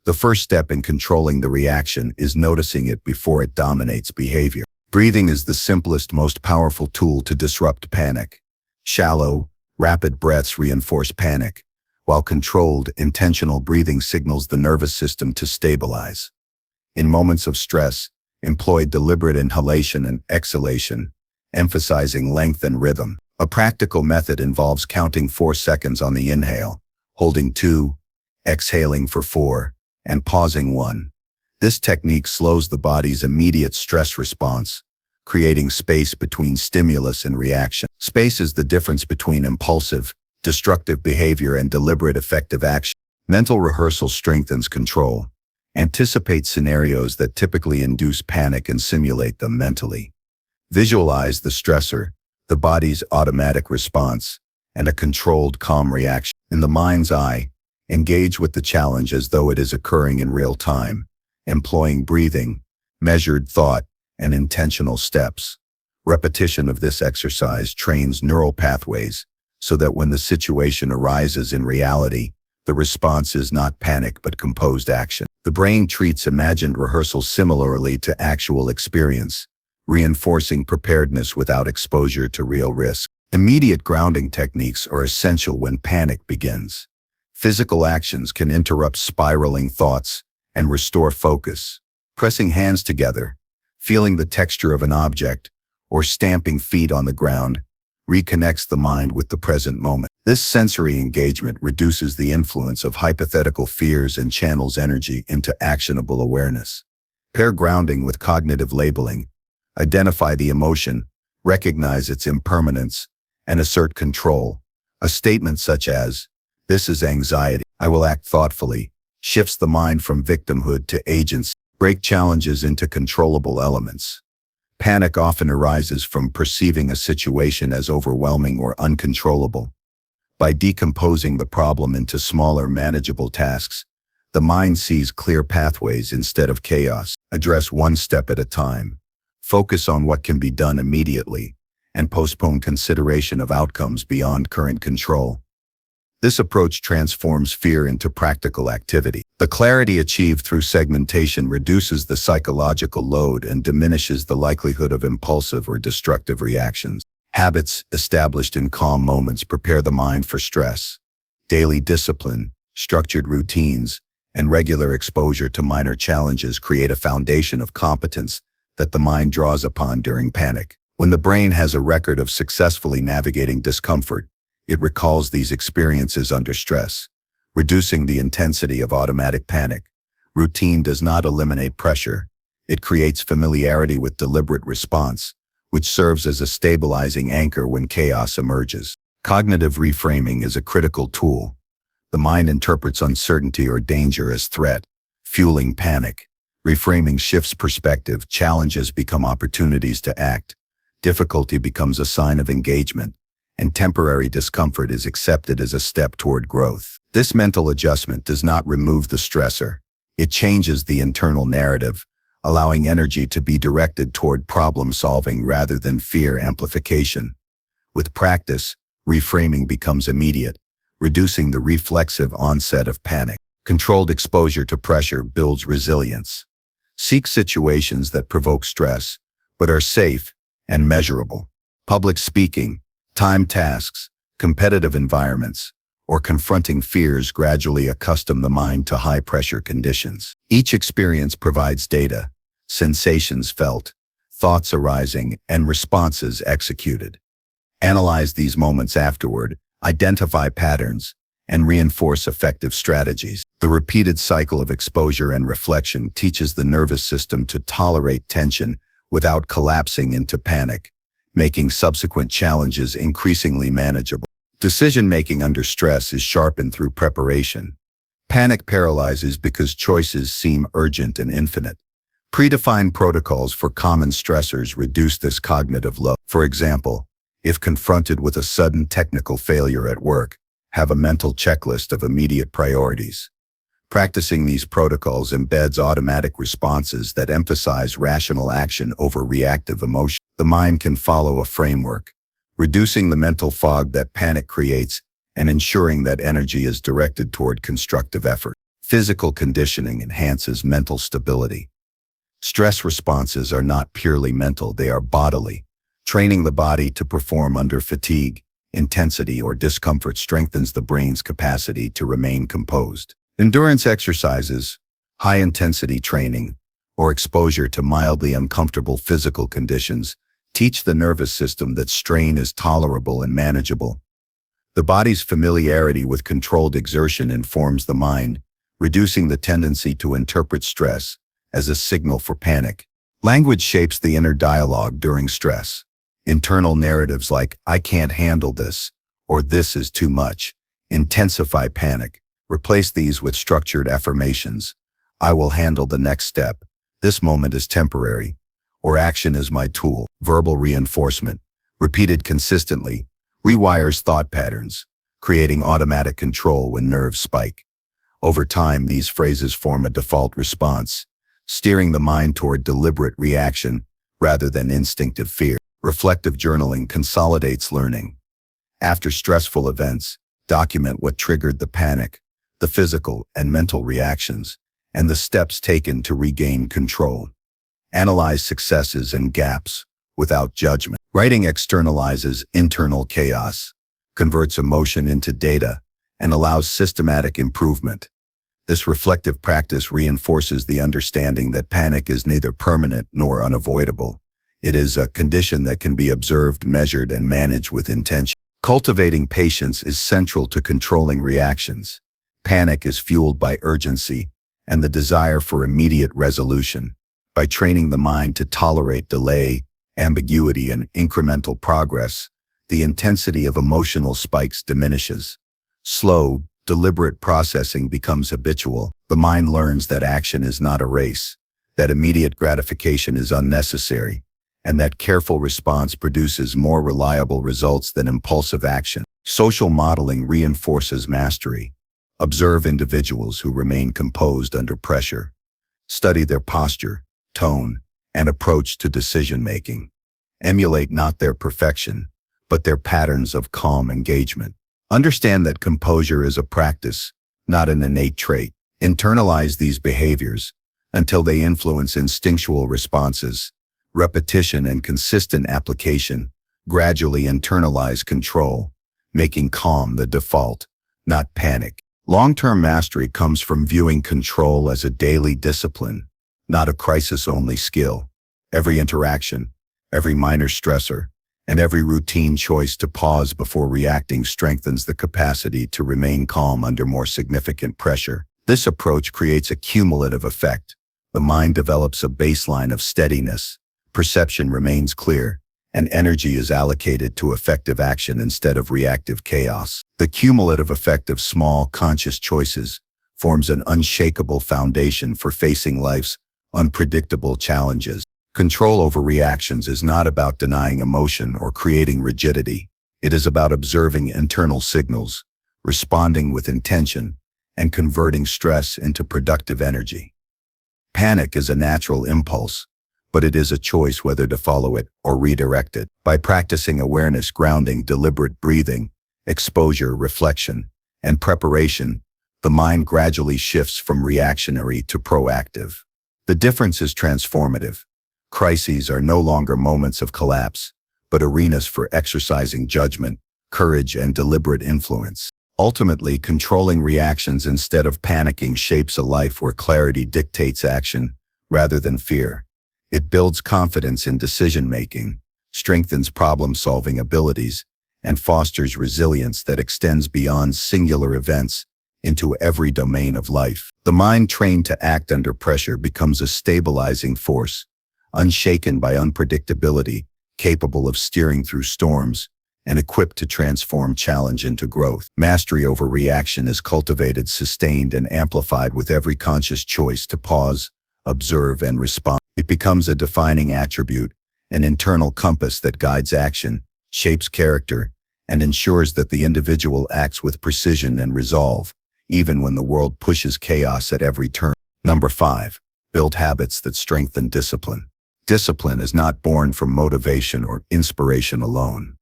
Speaker 1: The first step in controlling the reaction is noticing it before it dominates behavior. Breathing is the simplest, most powerful tool to disrupt panic. Shallow, rapid breaths reinforce panic, while controlled, intentional breathing signals the nervous system to stabilize. In moments of stress, employ deliberate inhalation and exhalation, emphasizing length and rhythm. A practical method involves counting 4 seconds on the inhale, holding 2, exhaling for 4, and pausing 1. This technique slows the body's immediate stress response, creating space between stimulus and reaction. Space is the difference between impulsive, destructive behavior and deliberate effective action. Mental rehearsal strengthens control. Anticipate scenarios that typically induce panic and simulate them mentally. Visualize the stressor, the body's automatic response, and a controlled, calm reaction. In the mind's eye, engage with the challenge as though it is occurring in real time, employing breathing, measured thought, and intentional steps. Repetition of this exercise trains neural pathways so that when the situation arises in reality, the response is not panic but composed action. The brain treats imagined rehearsal similarly to actual experience, reinforcing preparedness without exposure to real risk. Immediate grounding techniques are essential when panic begins. Physical actions can interrupt spiraling thoughts and restore focus. Pressing hands together, feeling the texture of an object, or stamping feet on the ground reconnects the mind with the present moment. This sensory engagement reduces the influence of hypothetical fears and channels energy into actionable awareness. Pair grounding with cognitive labeling. Identify the emotion, recognize its impermanence, and assert control. A statement such as, "This is anxiety, I will act thoughtfully," shifts the mind from victimhood to agency. Break challenges into controllable elements. Panic often arises from perceiving a situation as overwhelming or uncontrollable. By decomposing the problem into smaller, manageable tasks, the mind sees clear pathways instead of chaos. Address one step at a time. Focus on what can be done immediately, and postpone consideration of outcomes beyond current control. This approach transforms fear into practical activity. The clarity achieved through segmentation reduces the psychological load and diminishes the likelihood of impulsive or destructive reactions. Habits established in calm moments prepare the mind for stress. Daily discipline, structured routines, and regular exposure to minor challenges create a foundation of competence that the mind draws upon during panic. When the brain has a record of successfully navigating discomfort, it recalls these experiences under stress, reducing the intensity of automatic panic. Routine does not eliminate pressure. It creates familiarity with deliberate response, which serves as a stabilizing anchor when chaos emerges. Cognitive reframing is a critical tool. The mind interprets uncertainty or danger as threat, fueling panic. Reframing shifts perspective, challenges become opportunities to act, difficulty becomes a sign of engagement, and temporary discomfort is accepted as a step toward growth. This mental adjustment does not remove the stressor. It changes the internal narrative, allowing energy to be directed toward problem-solving rather than fear amplification. With practice, reframing becomes immediate, reducing the reflexive onset of panic. Controlled exposure to pressure builds resilience. Seek situations that provoke stress, but are safe and measurable. Public speaking, time tasks, competitive environments, or confronting fears gradually accustom the mind to high-pressure conditions. Each experience provides data, sensations felt, thoughts arising, and responses executed. Analyze these moments afterward, identify patterns, and reinforce effective strategies. The repeated cycle of exposure and reflection teaches the nervous system to tolerate tension without collapsing into panic, making subsequent challenges increasingly manageable. Decision-making under stress is sharpened through preparation. Panic paralyzes because choices seem urgent and infinite. Predefined protocols for common stressors reduce this cognitive load. For example, if confronted with a sudden technical failure at work, have a mental checklist of immediate priorities. Practicing these protocols embeds automatic responses that emphasize rational action over reactive emotion. The mind can follow a framework, reducing the mental fog that panic creates and ensuring that energy is directed toward constructive effort. Physical conditioning enhances mental stability. Stress responses are not purely mental, they are bodily. Training the body to perform under fatigue, intensity, or discomfort strengthens the brain's capacity to remain composed. Endurance exercises, high-intensity training, or exposure to mildly uncomfortable physical conditions teach the nervous system that strain is tolerable and manageable. The body's familiarity with controlled exertion informs the mind, reducing the tendency to interpret stress as a signal for panic. Language shapes the inner dialogue during stress. Internal narratives like, "I can't handle this," or "this is too much," intensify panic. Replace these with structured affirmations. "I will handle the next step," "This moment is temporary," or "Action is my tool." Verbal reinforcement, repeated consistently, rewires thought patterns, creating automatic control when nerves spike. Over time, these phrases form a default response, steering the mind toward deliberate reaction rather than instinctive fear. Reflective journaling consolidates learning. After stressful events, document what triggered the panic, the physical and mental reactions, and the steps taken to regain control. Analyze successes and gaps without judgment. Writing externalizes internal chaos, converts emotion into data, and allows systematic improvement. This reflective practice reinforces the understanding that panic is neither permanent nor unavoidable. It is a condition that can be observed, measured, and managed with intention. Cultivating patience is central to controlling reactions. Panic is fueled by urgency and the desire for immediate resolution. By training the mind to tolerate delay, ambiguity, and incremental progress, the intensity of emotional spikes diminishes. Slow, deliberate processing becomes habitual. The mind learns that action is not a race, that immediate gratification is unnecessary, and that careful response produces more reliable results than impulsive action. Social modeling reinforces mastery. Observe individuals who remain composed under pressure. Study their posture, tone, and approach to decision-making. Emulate not their perfection, but their patterns of calm engagement. Understand that composure is a practice, not an innate trait. Internalize these behaviors until they influence instinctual responses. Repetition and consistent application gradually internalize control, making calm the default, not panic. Long-term mastery comes from viewing control as a daily discipline, not a crisis-only skill. Every interaction, every minor stressor, and every routine choice to pause before reacting strengthens the capacity to remain calm under more significant pressure. This approach creates a cumulative effect. The mind develops a baseline of steadiness, perception remains clear, and energy is allocated to effective action instead of reactive chaos. The cumulative effect of small, conscious choices forms an unshakable foundation for facing life's unpredictable challenges. Control over reactions is not about denying emotion or creating rigidity. It is about observing internal signals, responding with intention, and converting stress into productive energy. Panic is a natural impulse, but it is a choice whether to follow it or redirect it. By practicing awareness, grounding, deliberate breathing, exposure, reflection, and preparation, the mind gradually shifts from reactionary to proactive. The difference is transformative. Crises are no longer moments of collapse, but arenas for exercising judgment, courage, and deliberate influence. Ultimately, controlling reactions instead of panicking shapes a life where clarity dictates action rather than fear. It builds confidence in decision-making, strengthens problem-solving abilities, and fosters resilience that extends beyond singular events into every domain of life. The mind trained to act under pressure becomes a stabilizing force, unshaken by unpredictability, capable of steering through storms, and equipped to transform challenge into growth. Mastery over reaction is cultivated, sustained, and amplified with every conscious choice to pause, observe, and respond. It becomes a defining attribute, an internal compass that guides action, shapes character, and ensures that the individual acts with precision and resolve, even when the world pushes chaos at every turn. Number 5. Build habits that strengthen discipline. Discipline is not born from motivation or inspiration alone.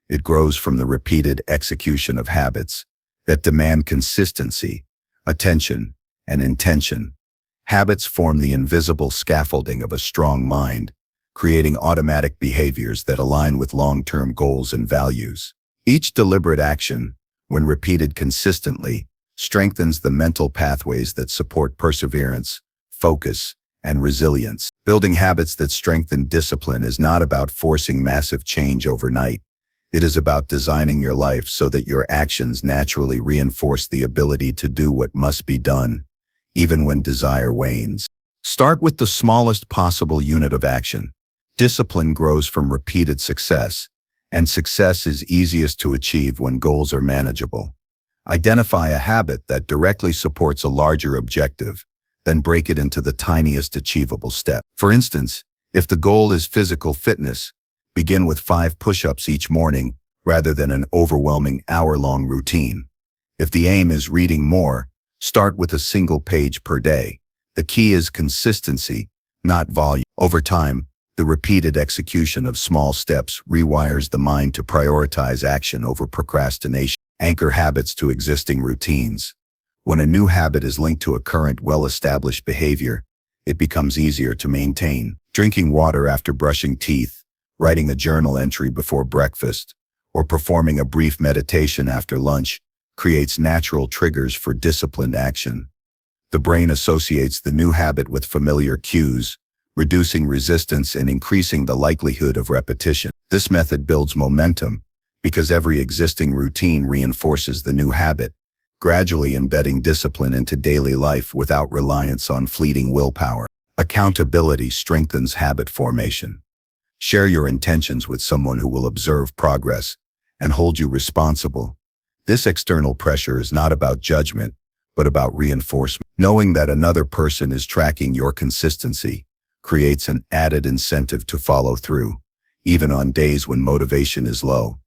Speaker 1: It grows from the repeated execution of habits that demand consistency, attention, and intention. Habits form the invisible scaffolding of a strong mind, creating automatic behaviors that align with long-term goals and values. Each deliberate action, when repeated consistently, strengthens the mental pathways that support perseverance, focus, and resilience. Building habits that strengthen discipline is not about forcing massive change overnight. It is about designing your life so that your actions naturally reinforce the ability to do what must be done, even when desire wanes. Start with the smallest possible unit of action. Discipline grows from repeated success, and success is easiest to achieve when goals are manageable. Identify a habit that directly supports a larger objective, then break it into the tiniest achievable step. For instance, if the goal is physical fitness, begin with 5 push-ups each morning rather than an overwhelming hour-long routine. If the aim is reading more, start with a single page per day. The key is consistency, not volume. Over time, the repeated execution of small steps rewires the mind to prioritize action over procrastination. Anchor habits to existing routines. When a new habit is linked to a current well-established behavior, it becomes easier to maintain. Drinking water after brushing teeth, writing a journal entry before breakfast, or performing a brief meditation after lunch creates natural triggers for disciplined action. The brain associates the new habit with familiar cues, reducing resistance and increasing the likelihood of repetition. This method builds momentum because every existing routine reinforces the new habit, gradually embedding discipline into daily life without reliance on fleeting willpower. Accountability strengthens habit formation. Share your intentions with someone who will observe progress and hold you responsible. This external pressure is not about judgment, but about reinforcement. Knowing that another person is tracking your consistency creates an added incentive to follow through, even on days when motivation is low.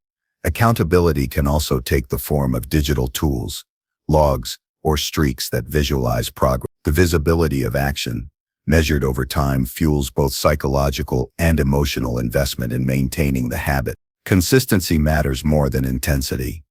Speaker 1: Accountability can also take the form of digital tools, logs, or streaks that visualize progress. The visibility of action, measured over time, fuels both psychological and emotional investment in maintaining the habit. Consistency matters more than intensity.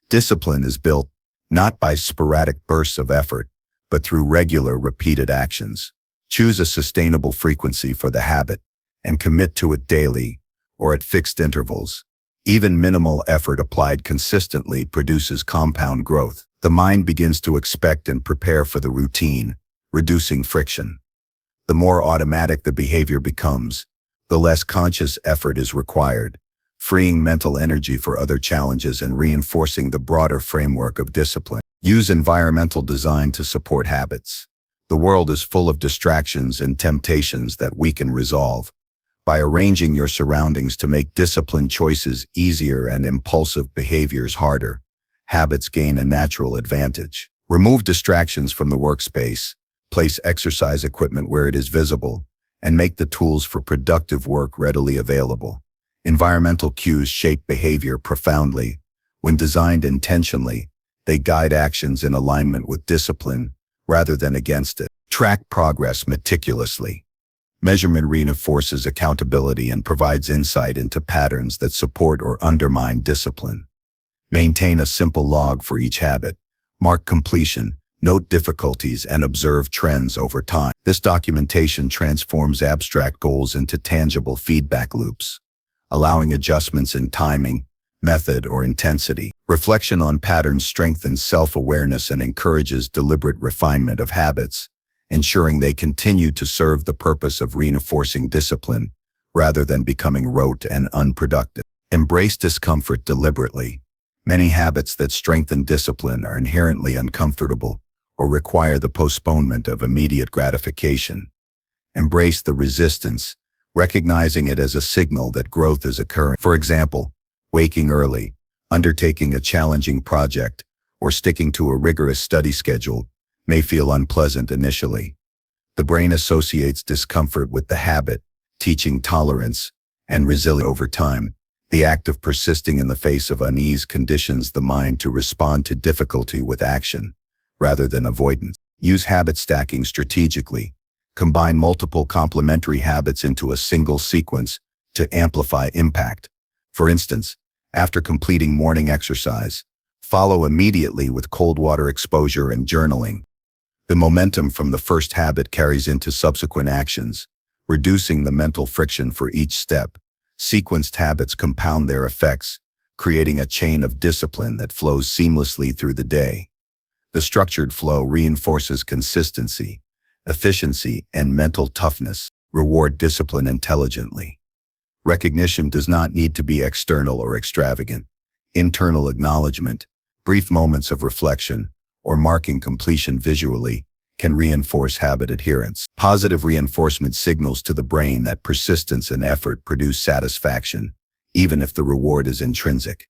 Speaker 1: Discipline is built not by sporadic bursts of effort, but through regular, repeated actions. Choose a sustainable frequency for the habit and commit to it daily or at fixed intervals. Even minimal effort applied consistently produces compound growth. The mind begins to expect and prepare for the routine, reducing friction. The more automatic the behavior becomes, the less conscious effort is required, freeing mental energy for other challenges and reinforcing the broader framework of discipline. Use environmental design to support habits. The world is full of distractions and temptations that weaken resolve. By arranging your surroundings to make disciplined choices easier and impulsive behaviors harder, habits gain a natural advantage. Remove distractions from the workspace, place exercise equipment where it is visible, and make the tools for productive work readily available. Environmental cues shape behavior profoundly. When designed intentionally, they guide actions in alignment with discipline rather than against it. Track progress meticulously. Measurement reinforces accountability and provides insight into patterns that support or undermine discipline. Maintain a simple log for each habit. Mark completion, note difficulties, and observe trends over time. This documentation transforms abstract goals into tangible feedback loops, allowing adjustments in timing, method, or intensity. Reflection on patterns strengthens self-awareness and encourages deliberate refinement of habits, ensuring they continue to serve the purpose of reinforcing discipline rather than becoming rote and unproductive. Embrace discomfort deliberately. Many habits that strengthen discipline are inherently uncomfortable or require the postponement of immediate gratification. Embrace the resistance, recognizing it as a signal that growth is occurring. For example, waking early, undertaking a challenging project, or sticking to a rigorous study schedule may feel unpleasant initially. The brain associates discomfort with the habit, teaching tolerance and resilience over time. The act of persisting in the face of unease conditions the mind to respond to difficulty with action, rather than avoidance. Use habit stacking strategically. Combine multiple complementary habits into a single sequence to amplify impact. For instance, after completing morning exercise, follow immediately with cold water exposure and journaling. The momentum from the first habit carries into subsequent actions, reducing the mental friction for each step. Sequenced habits compound their effects, creating a chain of discipline that flows seamlessly through the day. The structured flow reinforces consistency, efficiency, and mental toughness. Reward discipline intelligently. Recognition does not need to be external or extravagant. Internal acknowledgement, brief moments of reflection, or marking completion visually can reinforce habit adherence. Positive reinforcement signals to the brain that persistence and effort produce satisfaction, even if the reward is intrinsic.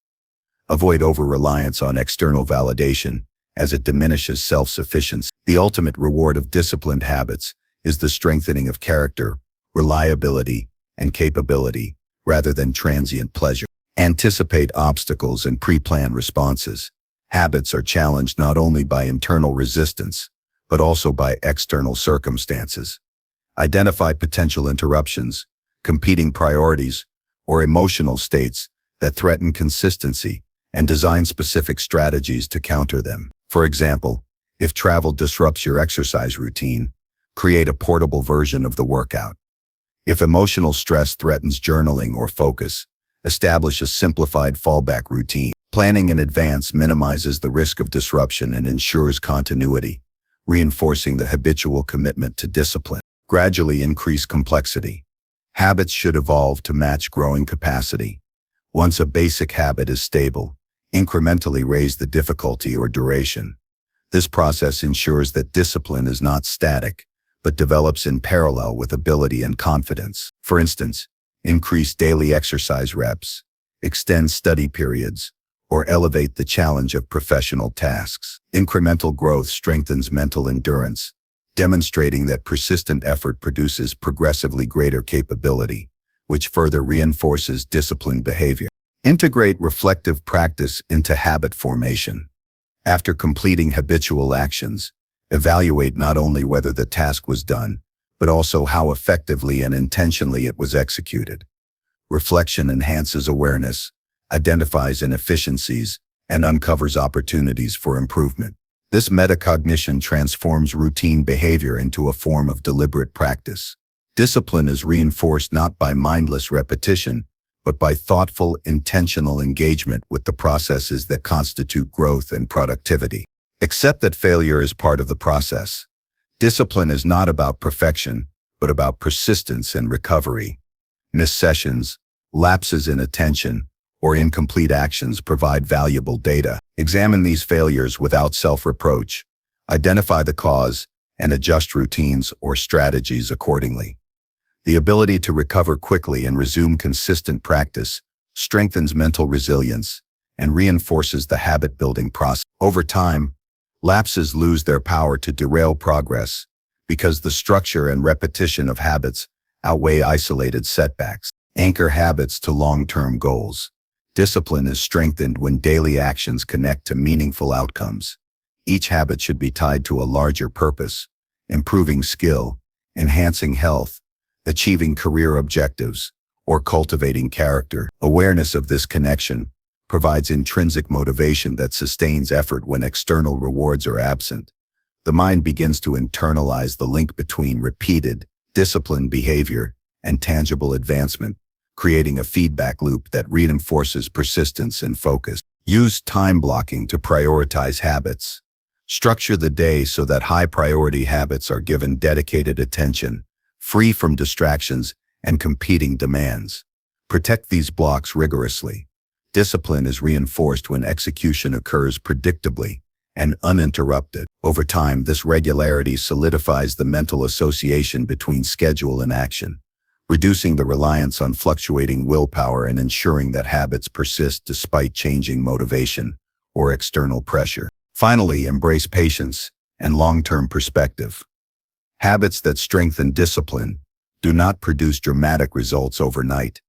Speaker 1: Avoid over-reliance on external validation, as it diminishes self-sufficiency. The ultimate reward of disciplined habits is the strengthening of character, reliability, and capability, rather than transient pleasure. Anticipate obstacles and pre-plan responses. Habits are challenged not only by internal resistance, but also by external circumstances. Identify potential interruptions, competing priorities, or emotional states that threaten consistency, and design specific strategies to counter them. For example, If travel disrupts your exercise routine, create a portable version of the workout. If emotional stress threatens journaling or focus, establish a simplified fallback routine. Planning in advance minimizes the risk of disruption and ensures continuity, reinforcing the habitual commitment to discipline. Gradually increase complexity. Habits should evolve to match growing capacity. Once a basic habit is stable, incrementally raise the difficulty or duration. This process ensures that discipline is not static, but develops in parallel with ability and confidence. For instance, increase daily exercise reps, extend study periods, or elevate the challenge of professional tasks. Incremental growth strengthens mental endurance, demonstrating that persistent effort produces progressively greater capability, which further reinforces disciplined behavior. Integrate reflective practice into habit formation. After completing habitual actions, evaluate not only whether the task was done, but also how effectively and intentionally it was executed. Reflection enhances awareness, identifies inefficiencies, and uncovers opportunities for improvement. This metacognition transforms routine behavior into a form of deliberate practice. Discipline is reinforced not by mindless repetition, but by thoughtful, intentional engagement with the processes that constitute growth and productivity. Accept that failure is part of the process. Discipline is not about perfection, but about persistence and recovery. Missed sessions, lapses in attention, or incomplete actions provide valuable data. Examine these failures without self-reproach, identify the cause, and adjust routines or strategies accordingly. The ability to recover quickly and resume consistent practice strengthens mental resilience and reinforces the habit-building process. Over time, lapses lose their power to derail progress because the structure and repetition of habits outweigh isolated setbacks. Anchor habits to long-term goals. Discipline is strengthened when daily actions connect to meaningful outcomes. Each habit should be tied to a larger purpose, improving skill, enhancing health, achieving career objectives, or cultivating character. Awareness of this connection provides intrinsic motivation that sustains effort when external rewards are absent. The mind begins to internalize the link between repeated, disciplined behavior and tangible advancement, creating a feedback loop that reinforces persistence and focus. Use time blocking to prioritize habits. Structure the day so that high-priority habits are given dedicated attention, free from distractions and competing demands. Protect these blocks rigorously. Discipline is reinforced when execution occurs predictably and uninterrupted. Over time, this regularity solidifies the mental association between schedule and action, reducing the reliance on fluctuating willpower and ensuring that habits persist despite changing motivation or external pressure. Finally, embrace patience and long-term perspective. Habits that strengthen discipline do not produce dramatic results overnight.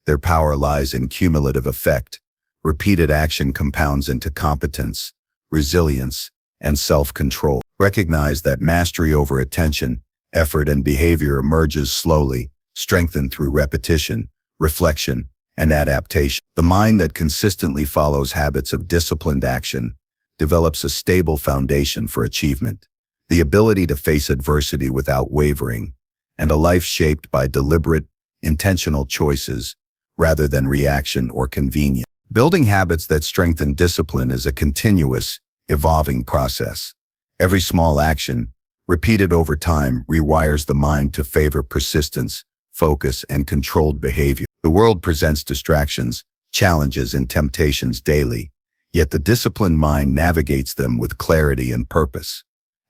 Speaker 1: Their power lies in cumulative effect. Repeated action compounds into competence, resilience, and self-control. Recognize that mastery over attention, effort, and behavior emerges slowly, strengthened through repetition, reflection, and adaptation. The mind that consistently follows habits of disciplined action develops a stable foundation for achievement, the ability to face adversity without wavering, and a life shaped by deliberate, intentional choices rather than reaction or convenience. Building habits that strengthen discipline is a continuous, evolving process. Every small action, repeated over time, rewires the mind to favor persistence, focus, and controlled behavior. The world presents distractions, challenges, and temptations daily, yet the disciplined mind navigates them with clarity and purpose.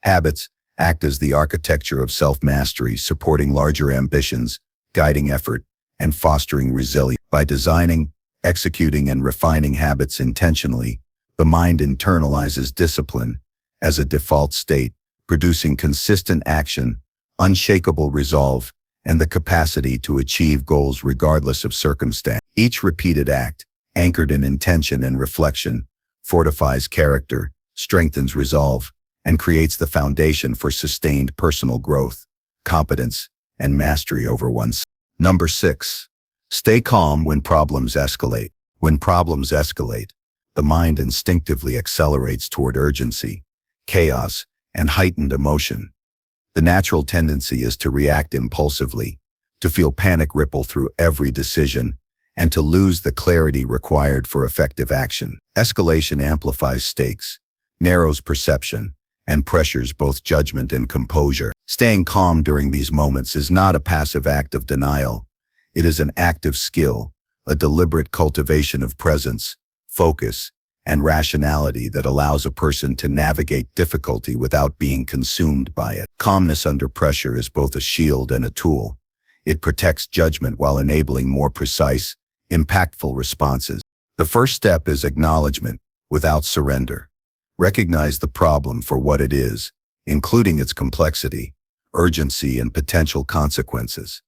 Speaker 1: Habits act as the architecture of self-mastery, supporting larger ambitions, guiding effort, and fostering resilience. By designing, executing, and refining habits intentionally, the mind internalizes discipline as a default state, producing consistent action, unshakable resolve, and the capacity to achieve goals regardless of circumstance. Each repeated act, anchored in intention and reflection, fortifies character, strengthens resolve, and creates the foundation for sustained personal growth, competence, and mastery over oneself. Number 6. Stay calm when problems escalate. When problems escalate, the mind instinctively accelerates toward urgency, chaos, and heightened emotion. The natural tendency is to react impulsively, to feel panic ripple through every decision, and to lose the clarity required for effective action. Escalation amplifies stakes, narrows perception, and pressures both judgment and composure. Staying calm during these moments is not a passive act of denial. It is an active skill, a deliberate cultivation of presence, focus, and rationality that allows a person to navigate difficulty without being consumed by it. Calmness under pressure is both a shield and a tool. It protects judgment while enabling more precise, impactful responses. The first step is acknowledgement without surrender. Recognize the problem for what it is, including its complexity, urgency, and potential consequences.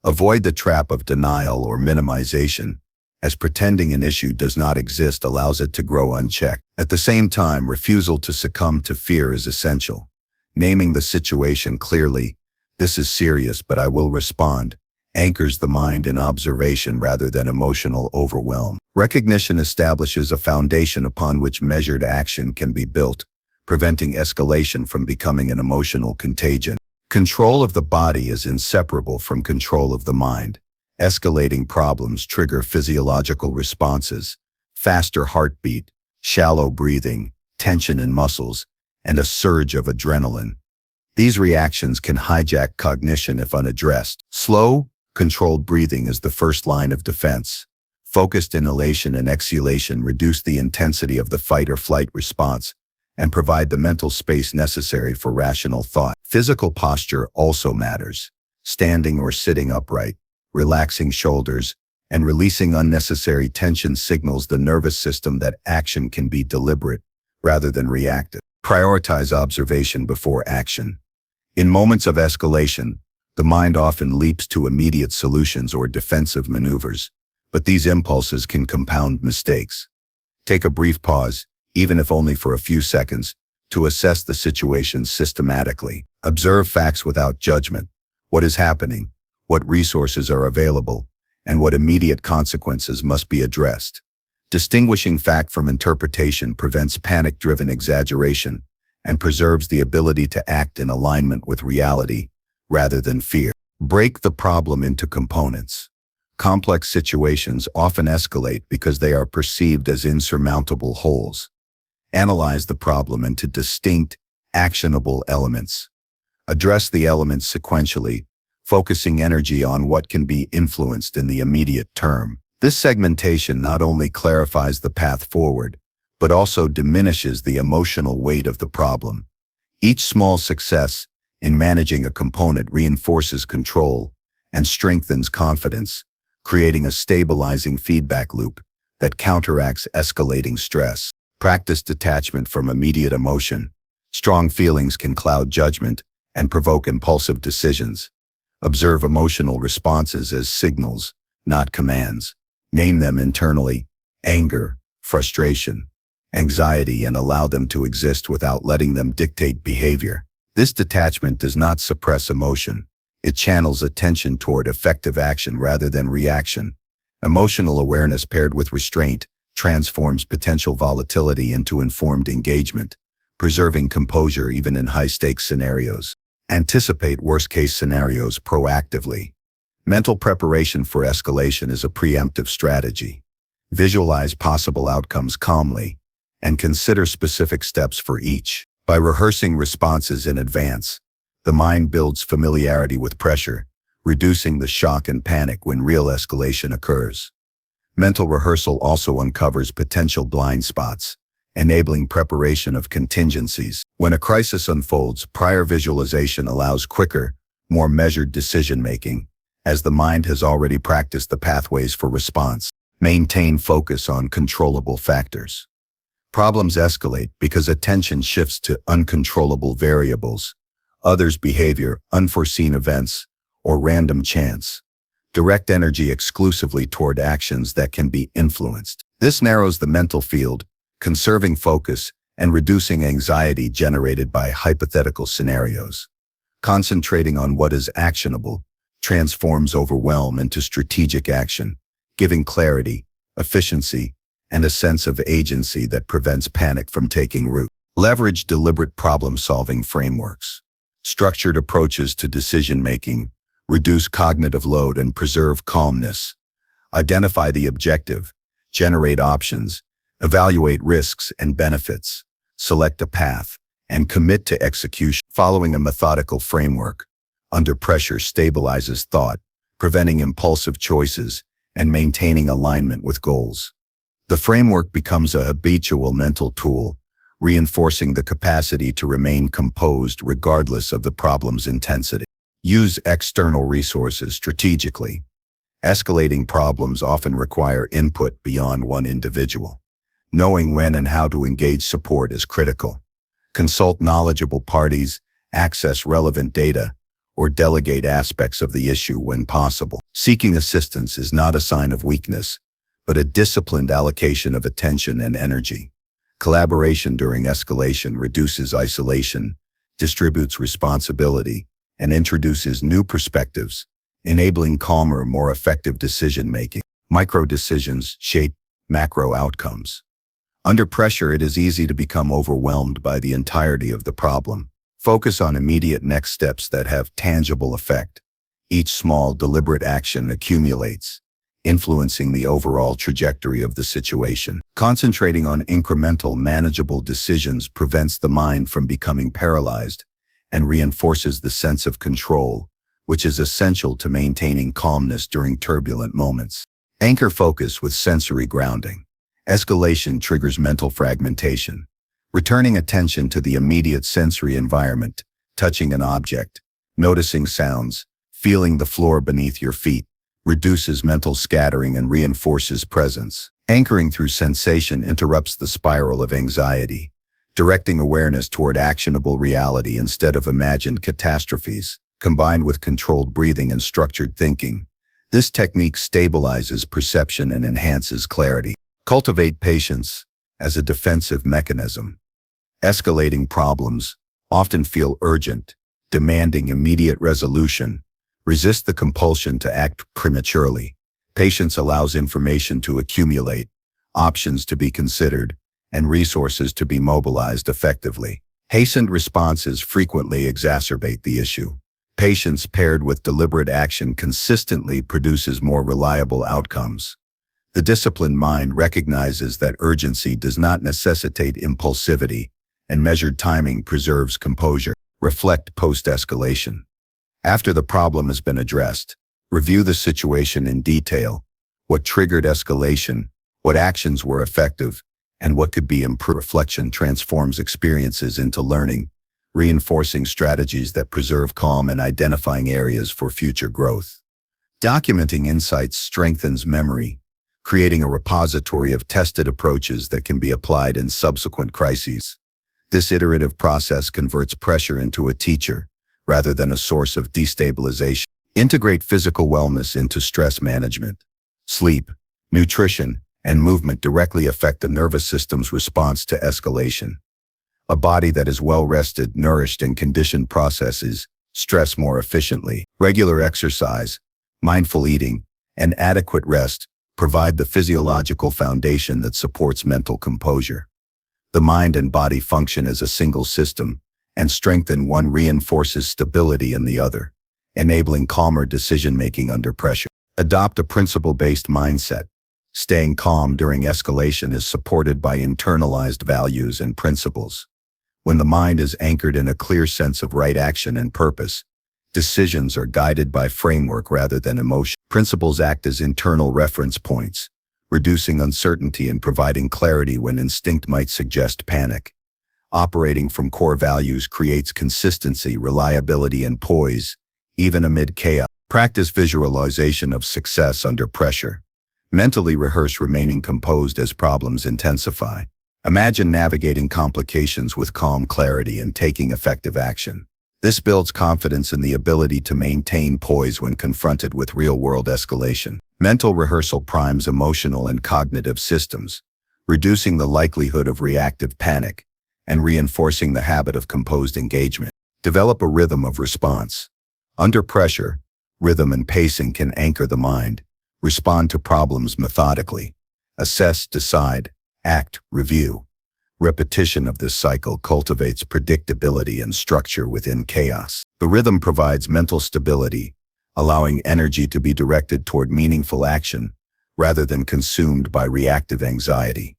Speaker 1: Avoid the trap of denial or minimization, as pretending an issue does not exist allows it to grow unchecked. At the same time, refusal to succumb to fear is essential. Naming the situation clearly, "This is serious, but I will respond," anchors the mind in observation rather than emotional overwhelm. Recognition establishes a foundation upon which measured action can be built, preventing escalation from becoming an emotional contagion. Control of the body is inseparable from control of the mind. Escalating problems trigger physiological responses, faster heartbeat, shallow breathing, tension in muscles, and a surge of adrenaline. These reactions can hijack cognition if unaddressed. Slow, controlled breathing is the first line of defense. Focused inhalation and exhalation reduce the intensity of the fight or flight response and provide the mental space necessary for rational thought. Physical posture also matters. Standing or sitting upright, relaxing shoulders, and releasing unnecessary tension signals the nervous system that action can be deliberate rather than reactive. Prioritize observation before action. In moments of escalation, the mind often leaps to immediate solutions or defensive maneuvers, but these impulses can compound mistakes. Take a brief pause, even if only for a few seconds, to assess the situation systematically. Observe facts without judgment. What is happening? What resources are available? And what immediate consequences must be addressed? Distinguishing fact from interpretation prevents panic-driven exaggeration and preserves the ability to act in alignment with reality rather than fear. Break the problem into components. Complex situations often escalate because they are perceived as insurmountable wholes. Analyze the problem into distinct, actionable elements. Address the elements sequentially, focusing energy on what can be influenced in the immediate term. This segmentation not only clarifies the path forward, but also diminishes the emotional weight of the problem. Each small success in managing a component reinforces control and strengthens confidence, creating a stabilizing feedback loop that counteracts escalating stress. Practice detachment from immediate emotion. Strong feelings can cloud judgment and provoke impulsive decisions. Observe emotional responses as signals, not commands. Name them internally: anger, frustration, anxiety, and allow them to exist without letting them dictate behavior. This detachment does not suppress emotion. It channels attention toward effective action rather than reaction. Emotional awareness paired with restraint transforms potential volatility into informed engagement, preserving composure even in high-stakes scenarios. Anticipate worst-case scenarios proactively. Mental preparation for escalation is a preemptive strategy. Visualize possible outcomes calmly and consider specific steps for each. By rehearsing responses in advance, the mind builds familiarity with pressure, reducing the shock and panic when real escalation occurs. Mental rehearsal also uncovers potential blind spots, enabling preparation of contingencies. When a crisis unfolds, prior visualization allows quicker, more measured decision-making, as the mind has already practiced the pathways for response. Maintain focus on controllable factors. Problems escalate because attention shifts to uncontrollable variables, others' behavior, unforeseen events, or random chance. Direct energy exclusively toward actions that can be influenced. This narrows the mental field, conserving focus and reducing anxiety generated by hypothetical scenarios. Concentrating on what is actionable transforms overwhelm into strategic action, giving clarity, efficiency, and a sense of agency that prevents panic from taking root. Leverage deliberate problem-solving frameworks. Structured approaches to decision-making reduce cognitive load and preserve calmness. Identify the objective, generate options, evaluate risks and benefits, select a path, and commit to execution. Following a methodical framework under pressure stabilizes thought, preventing impulsive choices and maintaining alignment with goals. The framework becomes a habitual mental tool, reinforcing the capacity to remain composed regardless of the problem's intensity. Use external resources strategically. Escalating problems often require input beyond one individual. Knowing when and how to engage support is critical. Consult knowledgeable parties, access relevant data, or delegate aspects of the issue when possible. Seeking assistance is not a sign of weakness, but a disciplined allocation of attention and energy. Collaboration during escalation reduces isolation, distributes responsibility, and introduces new perspectives, enabling calmer, more effective decision-making. Micro-decisions shape macro outcomes. Under pressure, it is easy to become overwhelmed by the entirety of the problem. Focus on immediate next steps that have tangible effect. Each small, deliberate action accumulates, influencing the overall trajectory of the situation. Concentrating on incremental, manageable decisions prevents the mind from becoming paralyzed and reinforces the sense of control, which is essential to maintaining calmness during turbulent moments. Anchor focus with sensory grounding. Escalation triggers mental fragmentation. Returning attention to the immediate sensory environment, touching an object, noticing sounds, feeling the floor beneath your feet, reduces mental scattering and reinforces presence. Anchoring through sensation interrupts the spiral of anxiety, directing awareness toward actionable reality instead of imagined catastrophes. Combined with controlled breathing and structured thinking, this technique stabilizes perception and enhances clarity. Cultivate patience as a defensive mechanism. Escalating problems often feel urgent, demanding immediate resolution. Resist the compulsion to act prematurely. Patience allows information to accumulate, options to be considered, and resources to be mobilized effectively. Hastened responses frequently exacerbate the issue. Patience paired with deliberate action consistently produces more reliable outcomes. The disciplined mind recognizes that urgency does not necessitate impulsivity, and measured timing preserves composure. Reflect post-escalation. After the problem has been addressed, review the situation in detail. What triggered escalation, what actions were effective, and what could be improved. Reflection transforms experiences into learning, reinforcing strategies that preserve calm and identifying areas for future growth. Documenting insights strengthens memory, creating a repository of tested approaches that can be applied in subsequent crises. This iterative process converts pressure into a teacher, rather than a source of destabilization. Integrate physical wellness into stress management. Sleep, nutrition, and movement directly affect the nervous system's response to escalation. A body that is well-rested, nourished, and conditioned processes stress more efficiently. Regular exercise, mindful eating, and adequate rest provide the physiological foundation that supports mental composure. The mind and body function as a single system, and strength in one reinforces stability in the other, enabling calmer decision-making under pressure. Adopt a principle-based mindset. Staying calm during escalation is supported by internalized values and principles. When the mind is anchored in a clear sense of right action and purpose, decisions are guided by framework rather than emotion. Principles act as internal reference points, reducing uncertainty and providing clarity when instinct might suggest panic. Operating from core values creates consistency, reliability, and poise, even amid chaos. Practice visualization of success under pressure. Mentally rehearse remaining composed as problems intensify. Imagine navigating complications with calm clarity and taking effective action. This builds confidence in the ability to maintain poise when confronted with real-world escalation. Mental rehearsal primes emotional and cognitive systems, reducing the likelihood of reactive panic and reinforcing the habit of composed engagement. Develop a rhythm of response. Under pressure, rhythm and pacing can anchor the mind. Respond to problems methodically. Assess, decide, act, review. Repetition of this cycle cultivates predictability and structure within chaos. The rhythm provides mental stability, allowing energy to be directed toward meaningful action rather than consumed by reactive anxiety.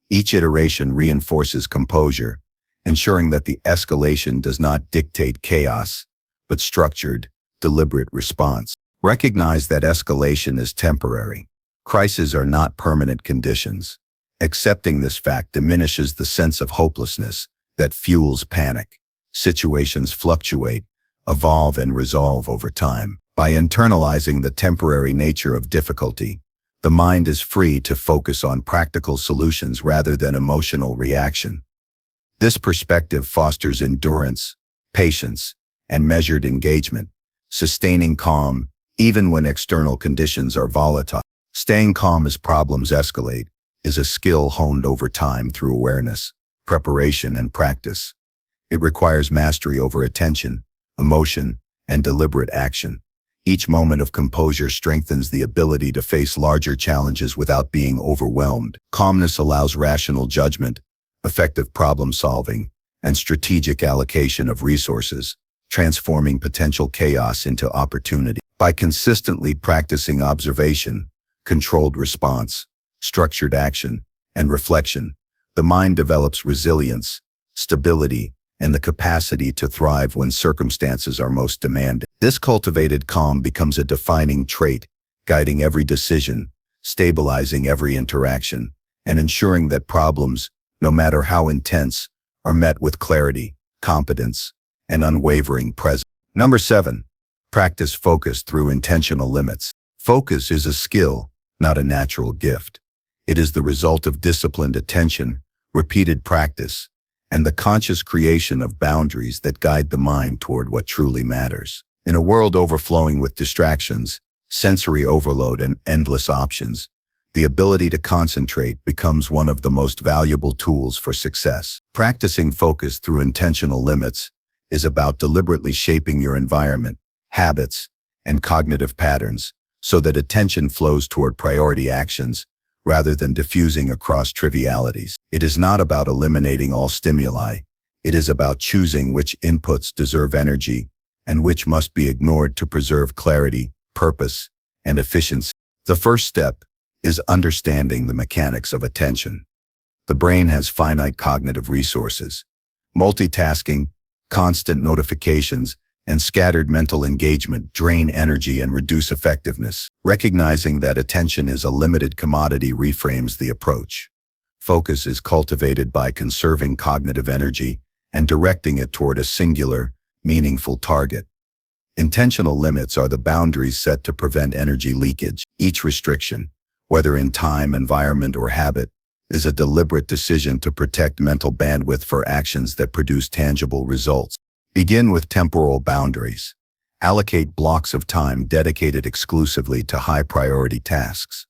Speaker 1: Each iteration reinforces composure, ensuring that the escalation does not dictate chaos, but structured, deliberate response. Recognize that escalation is temporary. Crises are not permanent conditions. Accepting this fact diminishes the sense of hopelessness that fuels panic. Situations fluctuate, evolve, and resolve over time. By internalizing the temporary nature of difficulty, the mind is free to focus on practical solutions rather than emotional reaction. This perspective fosters endurance, patience, and measured engagement, sustaining calm even when external conditions are volatile. Staying calm as problems escalate is a skill honed over time through awareness, preparation, and practice. It requires mastery over attention, emotion, and deliberate action. Each moment of composure strengthens the ability to face larger challenges without being overwhelmed. Calmness allows rational judgment, effective problem solving, and strategic allocation of resources, transforming potential chaos into opportunity. By consistently practicing observation, controlled response, structured action, and reflection, the mind develops resilience, stability, and the capacity to thrive when circumstances are most demanding. This cultivated calm becomes a defining trait, guiding every decision, stabilizing every interaction, and ensuring that problems, no matter how intense, are met with clarity, competence, and unwavering presence. Number 7. Practice focus through intentional limits. Focus is a skill, not a natural gift. It is the result of disciplined attention, repeated practice, and the conscious creation of boundaries that guide the mind toward what truly matters. In a world overflowing with distractions, sensory overload, and endless options, the ability to concentrate becomes one of the most valuable tools for success. Practicing focus through intentional limits is about deliberately shaping your environment, habits, and cognitive patterns so that attention flows toward priority actions rather than diffusing across trivialities. It is not about eliminating all stimuli. It is about choosing which inputs deserve energy and which must be ignored to preserve clarity, purpose, and efficiency. The first step is understanding the mechanics of attention. The brain has finite cognitive resources. Multitasking, constant notifications, and scattered mental engagement drain energy and reduce effectiveness. Recognizing that attention is a limited commodity reframes the approach. Focus is cultivated by conserving cognitive energy and directing it toward a singular, meaningful target. Intentional limits are the boundaries set to prevent energy leakage. Each restriction, whether in time, environment, or habit, is a deliberate decision to protect mental bandwidth for actions that produce tangible results. Begin with temporal boundaries. Allocate blocks of time dedicated exclusively to high-priority tasks.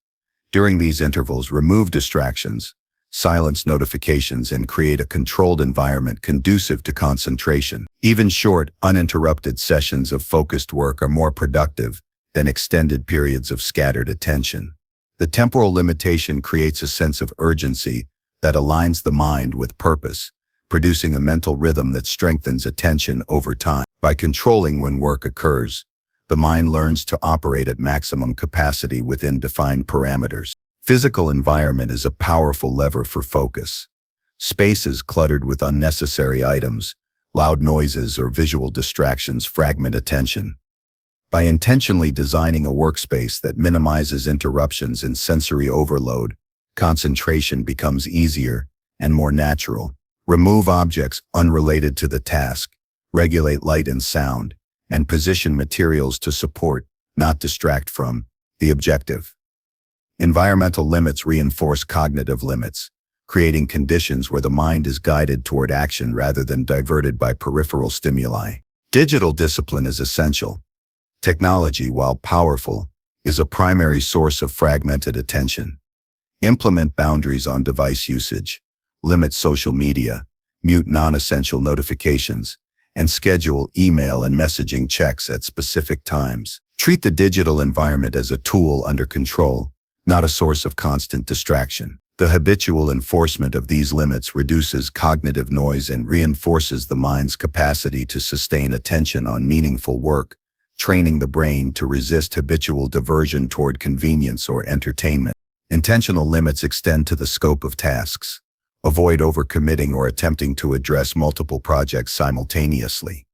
Speaker 1: During these intervals, remove distractions, silence notifications, and create a controlled environment conducive to concentration. Even short, uninterrupted sessions of focused work are more productive than extended periods of scattered attention. The temporal limitation creates a sense of urgency that aligns the mind with purpose, producing a mental rhythm that strengthens attention over time. By controlling when work occurs, the mind learns to operate at maximum capacity within defined parameters. Physical environment is a powerful lever for focus. Spaces cluttered with unnecessary items, loud noises, or visual distractions fragment attention. By intentionally designing a workspace that minimizes interruptions and sensory overload, concentration becomes easier and more natural. Remove objects unrelated to the task, regulate light and sound, and position materials to support, not distract from, the objective. Environmental limits reinforce cognitive limits, creating conditions where the mind is guided toward action rather than diverted by peripheral stimuli. Digital discipline is essential. Technology, while powerful, is a primary source of fragmented attention. Implement boundaries on device usage. Limit social media, mute non-essential notifications, and schedule email and messaging checks at specific times. Treat the digital environment as a tool under control, not a source of constant distraction. The habitual enforcement of these limits reduces cognitive noise and reinforces the mind's capacity to sustain attention on meaningful work, training the brain to resist habitual diversion toward convenience or entertainment. Intentional limits extend to the scope of tasks. Avoid overcommitting or attempting to address multiple projects simultaneously.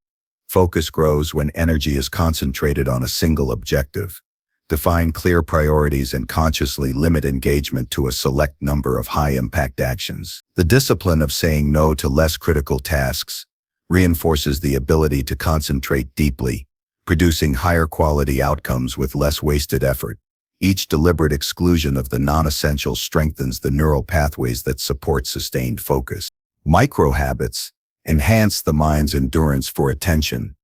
Speaker 1: Focus grows when energy is concentrated on a single objective. Define clear priorities and consciously limit engagement to a select number of high-impact actions. The discipline of saying no to less critical tasks reinforces the ability to concentrate deeply, producing higher quality outcomes with less wasted effort. Each deliberate exclusion of the non-essential strengthens the neural pathways that support sustained focus. Micro-habits enhance the mind's endurance for attention.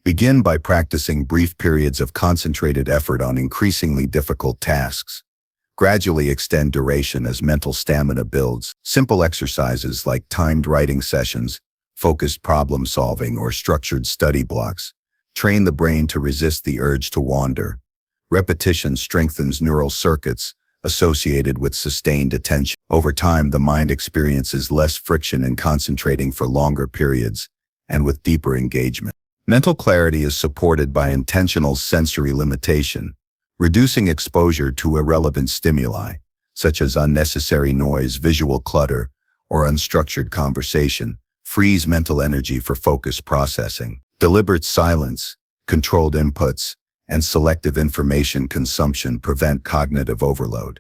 Speaker 1: Begin by practicing brief periods of concentrated effort on increasingly difficult tasks. Gradually extend duration as mental stamina builds. Simple exercises like timed writing sessions, focused problem solving, or structured study blocks train the brain to resist the urge to wander. Repetition strengthens neural circuits associated with sustained attention. Over time, the mind experiences less friction in concentrating for longer periods and with deeper engagement. Mental clarity is supported by intentional sensory limitation. Reducing exposure to irrelevant stimuli, such as unnecessary noise, visual clutter, or unstructured conversation, frees mental energy for focused processing. Deliberate silence, controlled inputs, and selective information consumption prevent cognitive overload.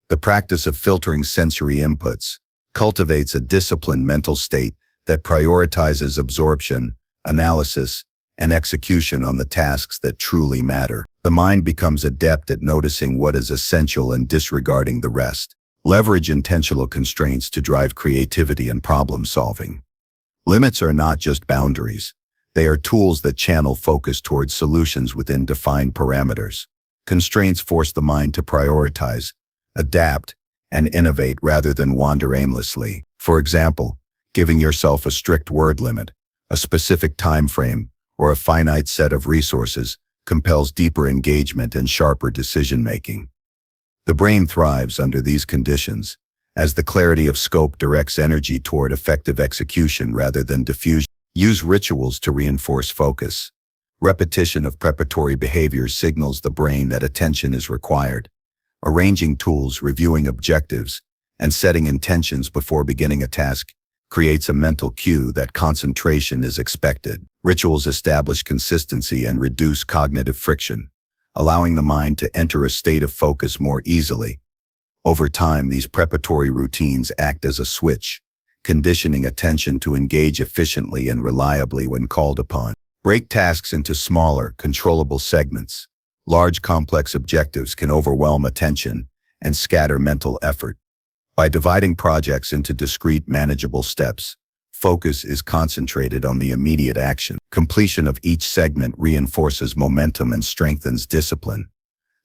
Speaker 1: The practice of filtering sensory inputs cultivates a disciplined mental state that prioritizes absorption, analysis, and execution on the tasks that truly matter. The mind becomes adept at noticing what is essential and disregarding the rest. Leverage intentional constraints to drive creativity and problem solving. Limits are not just boundaries. They are tools that channel focus towards solutions within defined parameters. Constraints force the mind to prioritize, adapt, and innovate rather than wander aimlessly. For example, giving yourself a strict word limit, a specific time frame, or a finite set of resources compels deeper engagement and sharper decision-making. The brain thrives under these conditions, as the clarity of scope directs energy toward effective execution rather than diffusion. Use rituals to reinforce focus. Repetition of preparatory behaviors signals the brain that attention is required. Arranging tools, reviewing objectives, and setting intentions before beginning a task creates a mental cue that concentration is expected. Rituals establish consistency and reduce cognitive friction, allowing the mind to enter a state of focus more easily. Over time, these preparatory routines act as a switch, conditioning attention to engage efficiently and reliably when called upon. Break tasks into smaller, controllable segments. Large, complex objectives can overwhelm attention and scatter mental effort. By dividing projects into discrete, manageable steps, focus is concentrated on the immediate action. Completion of each segment reinforces momentum and strengthens discipline.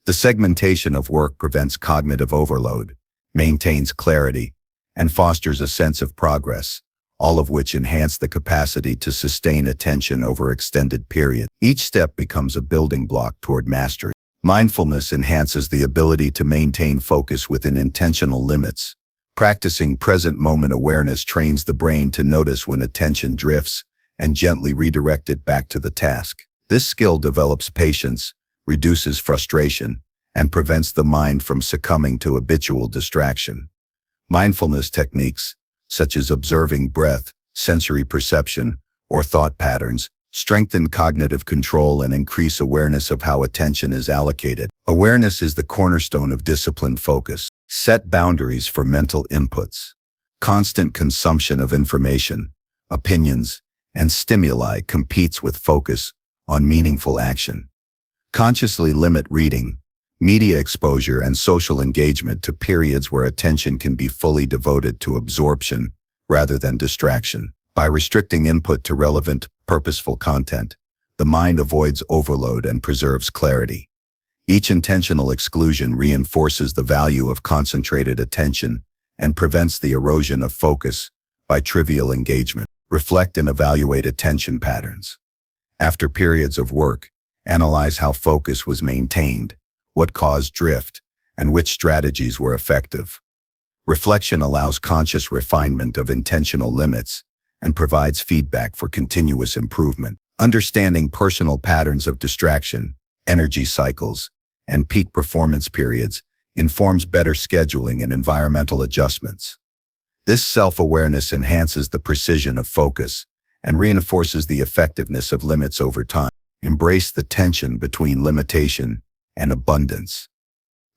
Speaker 1: The segmentation of work prevents cognitive overload, maintains clarity, and fosters a sense of progress, all of which enhance the capacity to sustain attention over extended periods. Each step becomes a building block toward mastery. Mindfulness enhances the ability to maintain focus within intentional limits. Practicing present moment awareness trains the brain to notice when attention drifts and gently redirect it back to the task. This skill develops patience, reduces frustration, and prevents the mind from succumbing to habitual distraction. Mindfulness techniques, such as observing breath, sensory perception, or thought patterns, strengthen cognitive control and increase awareness of how attention is allocated. Awareness is the cornerstone of disciplined focus. Set boundaries for mental inputs. Constant consumption of information, opinions, and stimuli competes with focus on meaningful action. Consciously limit reading, media exposure, and social engagement to periods where attention can be fully devoted to absorption rather than distraction. By restricting input to relevant, purposeful content, the mind avoids overload and preserves clarity. Each intentional exclusion reinforces the value of concentrated attention and prevents the erosion of focus by trivial engagement. Reflect and evaluate attention patterns. After periods of work, analyze how focus was maintained, what caused drift, and which strategies were effective. Reflection allows conscious refinement of intentional limits and provides feedback for continuous improvement. Understanding personal patterns of distraction, energy cycles, and peak performance periods informs better scheduling and environmental adjustments. This self-awareness enhances the precision of focus and reinforces the effectiveness of limits over time. Embrace the tension between limitation and abundance.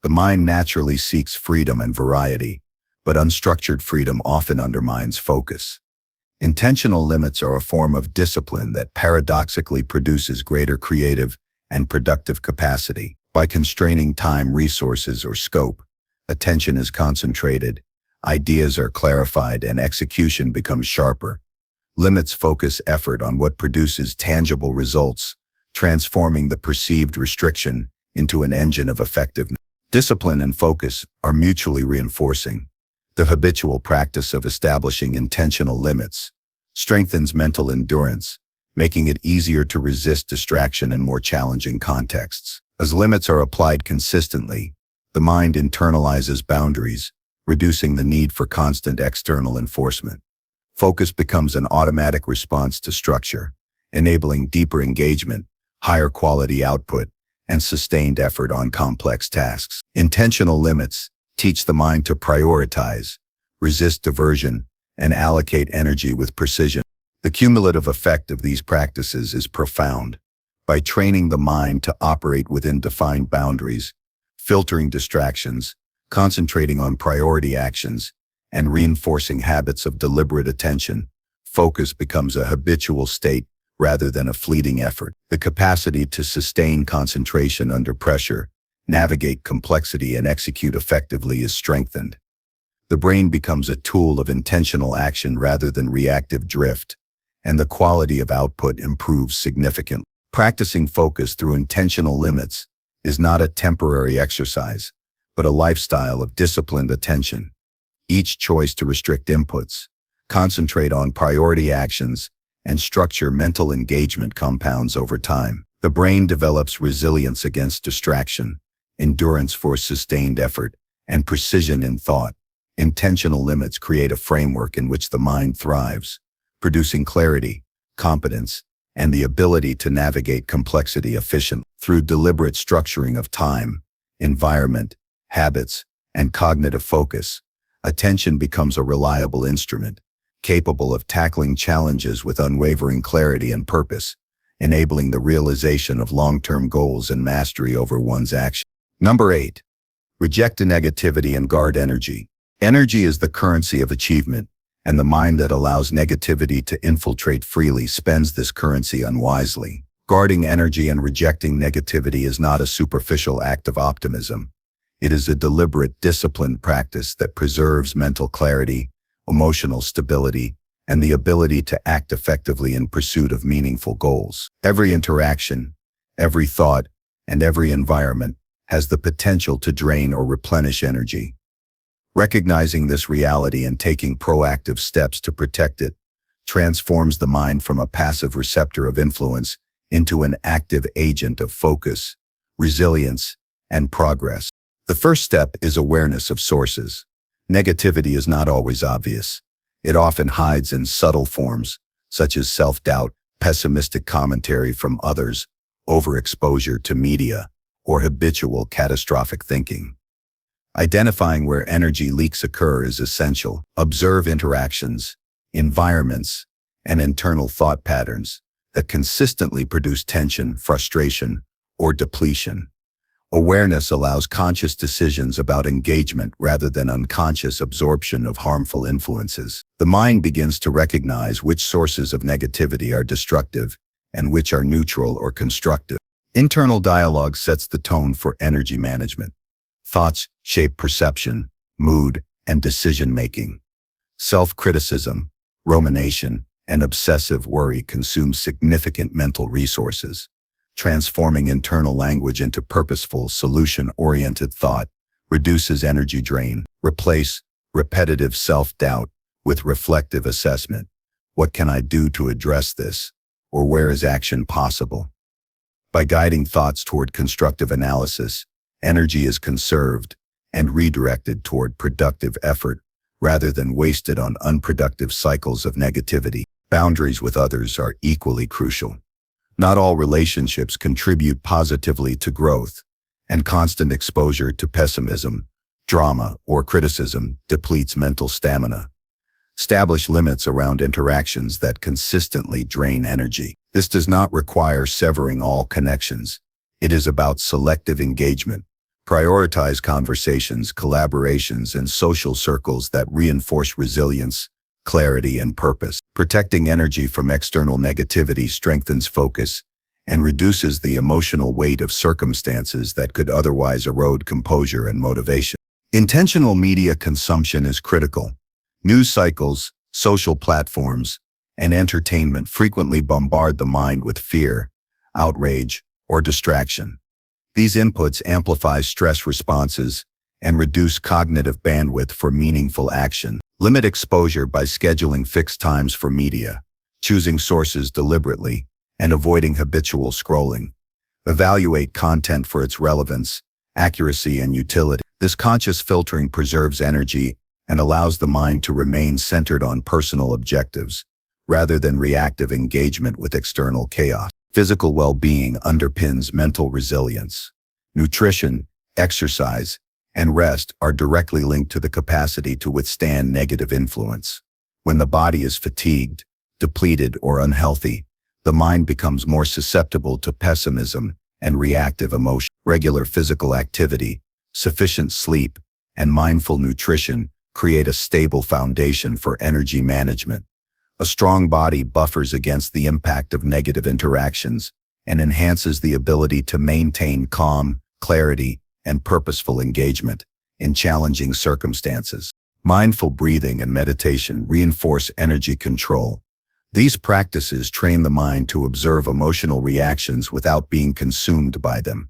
Speaker 1: The mind naturally seeks freedom and variety, but unstructured freedom often undermines focus. Intentional limits are a form of discipline that paradoxically produces greater creative and productive capacity. By constraining time, resources, or scope, attention is concentrated, ideas are clarified, and execution becomes sharper. Limits focus effort on what produces tangible results, transforming the perceived restriction into an engine of effectiveness. Discipline and focus are mutually reinforcing. The habitual practice of establishing intentional limits strengthens mental endurance, making it easier to resist distraction in more challenging contexts. As limits are applied consistently, the mind internalizes boundaries, reducing the need for constant external enforcement. Focus becomes an automatic response to structure, enabling deeper engagement, higher quality output, and sustained effort on complex tasks. Intentional limits teach the mind to prioritize, resist diversion, and allocate energy with precision. The cumulative effect of these practices is profound. By training the mind to operate within defined boundaries, filtering distractions, concentrating on priority actions, and reinforcing habits of deliberate attention, focus becomes a habitual state rather than a fleeting effort. The capacity to sustain concentration under pressure, navigate complexity, and execute effectively is strengthened. The brain becomes a tool of intentional action rather than reactive drift, and the quality of output improves significantly. Practicing focus through intentional limits is not a temporary exercise, but a lifestyle of disciplined attention. Each choice to restrict inputs, concentrate on priority actions, and structure mental engagement compounds over time. The brain develops resilience against distraction, endurance for sustained effort, and precision in thought. Intentional limits create a framework in which the mind thrives, producing clarity, competence, and the ability to navigate complexity efficiently. Through deliberate structuring of time, environment, habits, and cognitive focus, attention becomes a reliable instrument, capable of tackling challenges with unwavering clarity and purpose, enabling the realization of long-term goals and mastery over one's action. Number 8. Reject negativity and guard energy. Energy is the currency of achievement, and the mind that allows negativity to infiltrate freely spends this currency unwisely. Guarding energy and rejecting negativity is not a superficial act of optimism. It is a deliberate, disciplined practice that preserves mental clarity, emotional stability, and the ability to act effectively in pursuit of meaningful goals. Every interaction, every thought, and every environment has the potential to drain or replenish energy. Recognizing this reality and taking proactive steps to protect it transforms the mind from a passive receptor of influence into an active agent of focus, resilience, and progress. The first step is awareness of sources. Negativity is not always obvious. It often hides in subtle forms, such as self-doubt, pessimistic commentary from others, overexposure to media, or habitual catastrophic thinking. Identifying where energy leaks occur is essential. Observe interactions, environments, and internal thought patterns that consistently produce tension, frustration, or depletion. Awareness allows conscious decisions about engagement rather than unconscious absorption of harmful influences. The mind begins to recognize which sources of negativity are destructive and which are neutral or constructive. Internal dialogue sets the tone for energy management. Thoughts shape perception, mood, and decision-making. Self-criticism, rumination, and obsessive worry consume significant mental resources. Transforming internal language into purposeful, solution-oriented thought reduces energy drain. Replace repetitive self-doubt with reflective assessment. What can I do to address this? Or where is action possible? By guiding thoughts toward constructive analysis, energy is conserved and redirected toward productive effort rather than wasted on unproductive cycles of negativity. Boundaries with others are equally crucial. Not all relationships contribute positively to growth, and constant exposure to pessimism, drama, or criticism depletes mental stamina. Establish limits around interactions that consistently drain energy. This does not require severing all connections. It is about selective engagement. Prioritize conversations, collaborations, and social circles that reinforce resilience, clarity, and purpose. Protecting energy from external negativity strengthens focus and reduces the emotional weight of circumstances that could otherwise erode composure and motivation. Intentional media consumption is critical. News cycles, social platforms, and entertainment frequently bombard the mind with fear, outrage, or distraction. These inputs amplify stress responses and reduce cognitive bandwidth for meaningful action. Limit exposure by scheduling fixed times for media, choosing sources deliberately, and avoiding habitual scrolling. Evaluate content for its relevance, accuracy, and utility. This conscious filtering preserves energy and allows the mind to remain centered on personal objectives, rather than reactive engagement with external chaos. Physical well-being underpins mental resilience. Nutrition, exercise, and rest are directly linked to the capacity to withstand negative influence. When the body is fatigued, depleted, or unhealthy, the mind becomes more susceptible to pessimism and reactive emotion. Regular physical activity, sufficient sleep, and mindful nutrition create a stable foundation for energy management. A strong body buffers against the impact of negative interactions and enhances the ability to maintain calm, clarity, and purposeful engagement in challenging circumstances. Mindful breathing and meditation reinforce energy control. These practices train the mind to observe emotional reactions without being consumed by them.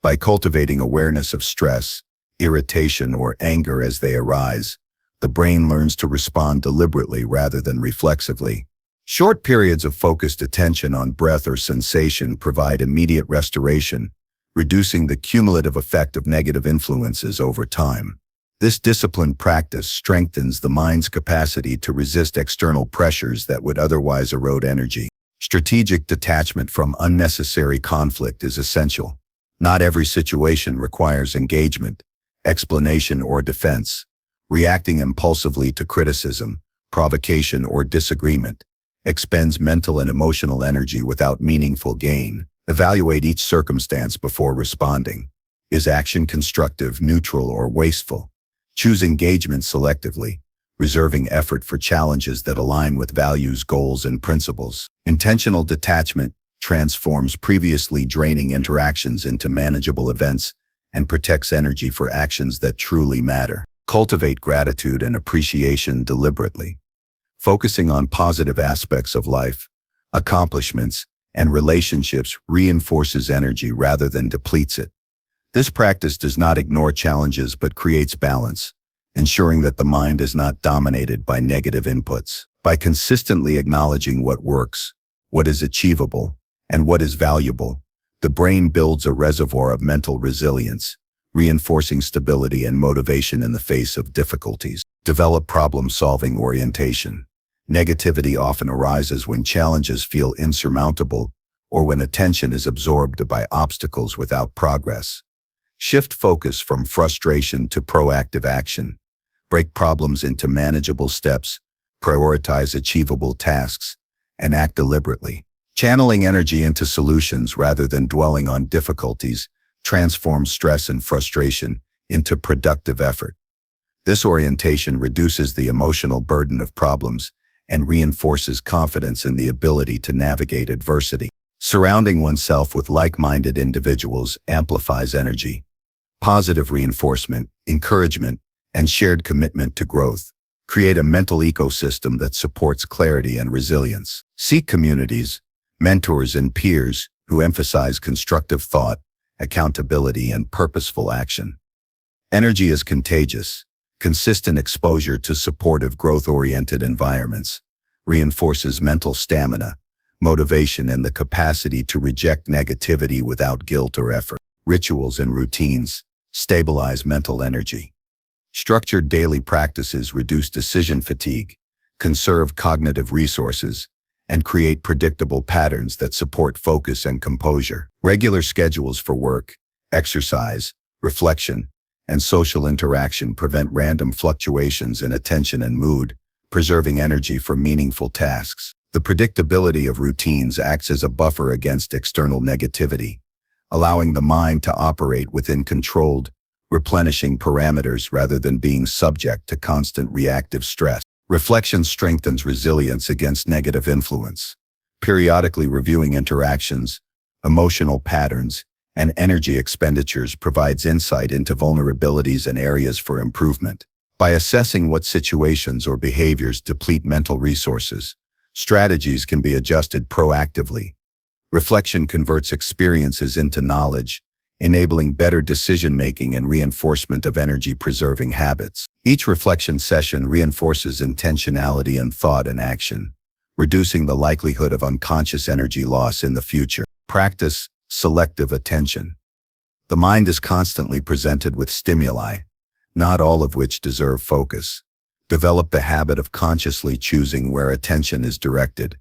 Speaker 1: By cultivating awareness of stress, irritation, or anger as they arise, the brain learns to respond deliberately rather than reflexively. Short periods of focused attention on breath or sensation provide immediate restoration, reducing the cumulative effect of negative influences over time. This disciplined practice strengthens the mind's capacity to resist external pressures that would otherwise erode energy. Strategic detachment from unnecessary conflict is essential. Not every situation requires engagement, explanation, or defense. Reacting impulsively to criticism, provocation, or disagreement expends mental and emotional energy without meaningful gain. Evaluate each circumstance before responding. Is action constructive, neutral, or wasteful? Choose engagement selectively, reserving effort for challenges that align with values, goals, and principles. Intentional detachment transforms previously draining interactions into manageable events and protects energy for actions that truly matter. Cultivate gratitude and appreciation deliberately. Focusing on positive aspects of life, accomplishments, and relationships reinforces energy rather than depletes it. This practice does not ignore challenges but creates balance, ensuring that the mind is not dominated by negative inputs. By consistently acknowledging what works, what is achievable, and what is valuable, the brain builds a reservoir of mental resilience, reinforcing stability and motivation in the face of difficulties. Develop problem-solving orientation. Negativity often arises when challenges feel insurmountable or when attention is absorbed by obstacles without progress. Shift focus from frustration to proactive action. Break problems into manageable steps, prioritize achievable tasks, and act deliberately. Channeling energy into solutions rather than dwelling on difficulties transforms stress and frustration into productive effort. This orientation reduces the emotional burden of problems and reinforces confidence in the ability to navigate adversity. Surrounding oneself with like-minded individuals amplifies energy. Positive reinforcement, encouragement, and shared commitment to growth create a mental ecosystem that supports clarity and resilience. Seek communities, mentors, and peers who emphasize constructive thought, accountability, and purposeful action. Energy is contagious. Consistent exposure to supportive, growth-oriented environments reinforces mental stamina, motivation, and the capacity to reject negativity without guilt or effort. Rituals and routines stabilize mental energy. Structured daily practices reduce decision fatigue, conserve cognitive resources, and create predictable patterns that support focus and composure. Regular schedules for work, exercise, reflection, and social interaction prevent random fluctuations in attention and mood, preserving energy for meaningful tasks. The predictability of routines acts as a buffer against external negativity, allowing the mind to operate within controlled, replenishing parameters rather than being subject to constant reactive stress. Reflection strengthens resilience against negative influence. Periodically reviewing interactions, emotional patterns, and energy expenditures provides insight into vulnerabilities and areas for improvement. By assessing what situations or behaviors deplete mental resources, strategies can be adjusted proactively. Reflection converts experiences into knowledge, enabling better decision-making and reinforcement of energy-preserving habits. Each reflection session reinforces intentionality in thought and action, reducing the likelihood of unconscious energy loss in the future. Practice selective attention. The mind is constantly presented with stimuli, not all of which deserve focus. Develop the habit of consciously choosing where attention is directed.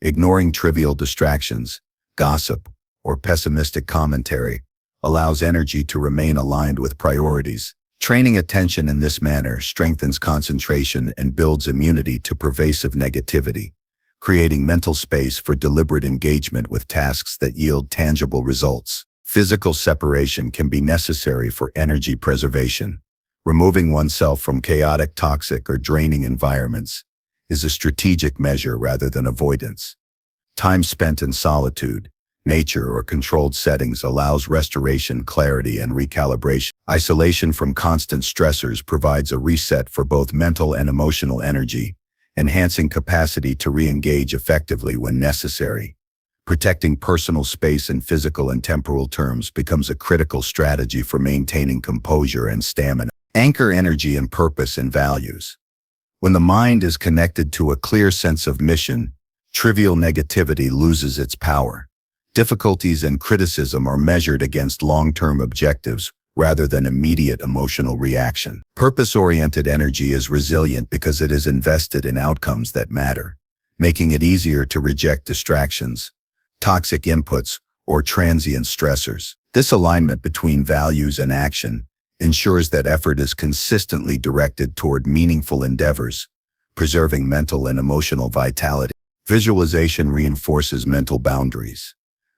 Speaker 1: Ignoring trivial distractions, gossip, or pessimistic commentary allows energy to remain aligned with priorities. Training attention in this manner strengthens concentration and builds immunity to pervasive negativity, creating mental space for deliberate engagement with tasks that yield tangible results. Physical separation can be necessary for energy preservation. Removing oneself from chaotic, toxic, or draining environments is a strategic measure rather than avoidance. Time spent in solitude, nature, or controlled settings allows restoration, clarity, and recalibration. Isolation from constant stressors provides a reset for both mental and emotional energy, enhancing capacity to re-engage effectively when necessary. Protecting personal space in physical and temporal terms becomes a critical strategy for maintaining composure and stamina. Anchor energy in purpose and values. When the mind is connected to a clear sense of mission, trivial negativity loses its power. Difficulties and criticism are measured against long-term objectives rather than immediate emotional reaction. Purpose-oriented energy is resilient because it is invested in outcomes that matter, making it easier to reject distractions, toxic inputs, or transient stressors. This alignment between values and action ensures that effort is consistently directed toward meaningful endeavors, preserving mental and emotional vitality. Visualization reinforces mental boundaries.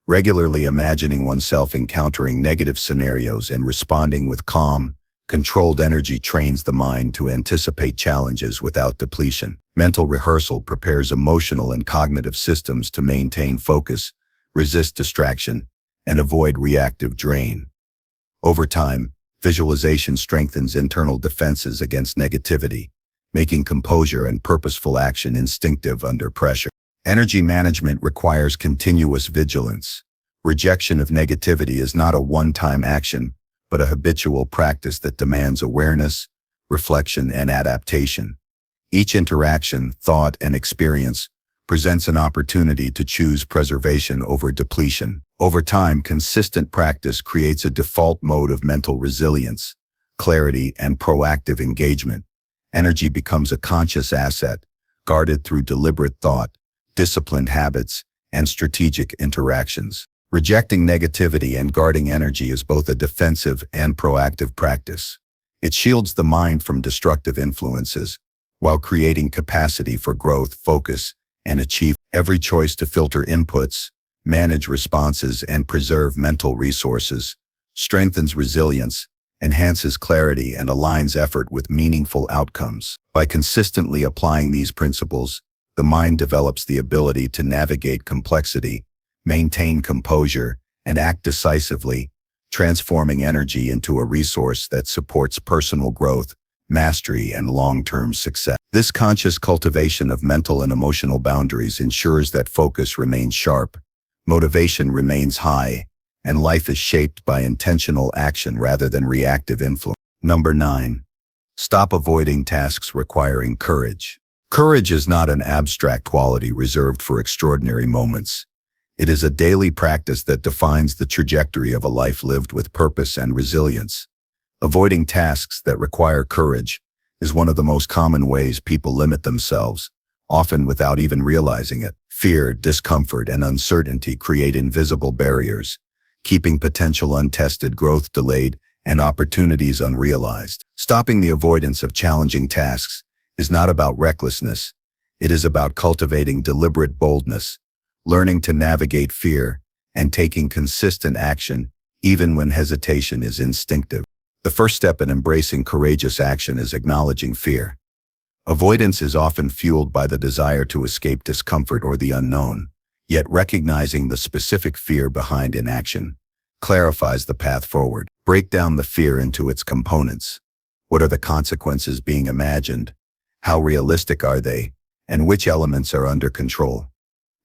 Speaker 1: Regularly imagining oneself encountering negative scenarios and responding with calm, controlled energy trains the mind to anticipate challenges without depletion. Mental rehearsal prepares emotional and cognitive systems to maintain focus, resist distraction, and avoid reactive drain. Over time, visualization strengthens internal defenses against negativity, making composure and purposeful action instinctive under pressure. Energy management requires continuous vigilance. Rejection of negativity is not a one-time action, but a habitual practice that demands awareness, reflection, and adaptation. Each interaction, thought, and experience presents an opportunity to choose preservation over depletion. Over time, consistent practice creates a default mode of mental resilience, clarity, and proactive engagement. Energy becomes a conscious asset, guarded through deliberate thought, disciplined habits, and strategic interactions. Rejecting negativity and guarding energy is both a defensive and proactive practice. It shields the mind from destructive influences, while creating capacity for growth, focus, and achievement. Every choice to filter inputs, manage responses, and preserve mental resources strengthens resilience, enhances clarity, and aligns effort with meaningful outcomes. By consistently applying these principles, the mind develops the ability to navigate complexity, maintain composure, and act decisively, transforming energy into a resource that supports personal growth, mastery, and long-term success. This conscious cultivation of mental and emotional boundaries ensures that focus remains sharp, motivation remains high, and life is shaped by intentional action rather than reactive influence. Number 9. Stop avoiding tasks requiring courage. Courage is not an abstract quality reserved for extraordinary moments. It is a daily practice that defines the trajectory of a life lived with purpose and resilience. Avoiding tasks that require courage is one of the most common ways people limit themselves, often without even realizing it. Fear, discomfort, and uncertainty create invisible barriers, keeping potential untested growth delayed and opportunities unrealized. Stopping the avoidance of challenging tasks is not about recklessness. It is about cultivating deliberate boldness, learning to navigate fear, and taking consistent action, even when hesitation is instinctive. The first step in embracing courageous action is acknowledging fear. Avoidance is often fueled by the desire to escape discomfort or the unknown, yet recognizing the specific fear behind inaction clarifies the path forward. Break down the fear into its components. What are the consequences being imagined? How realistic are they? And which elements are under control?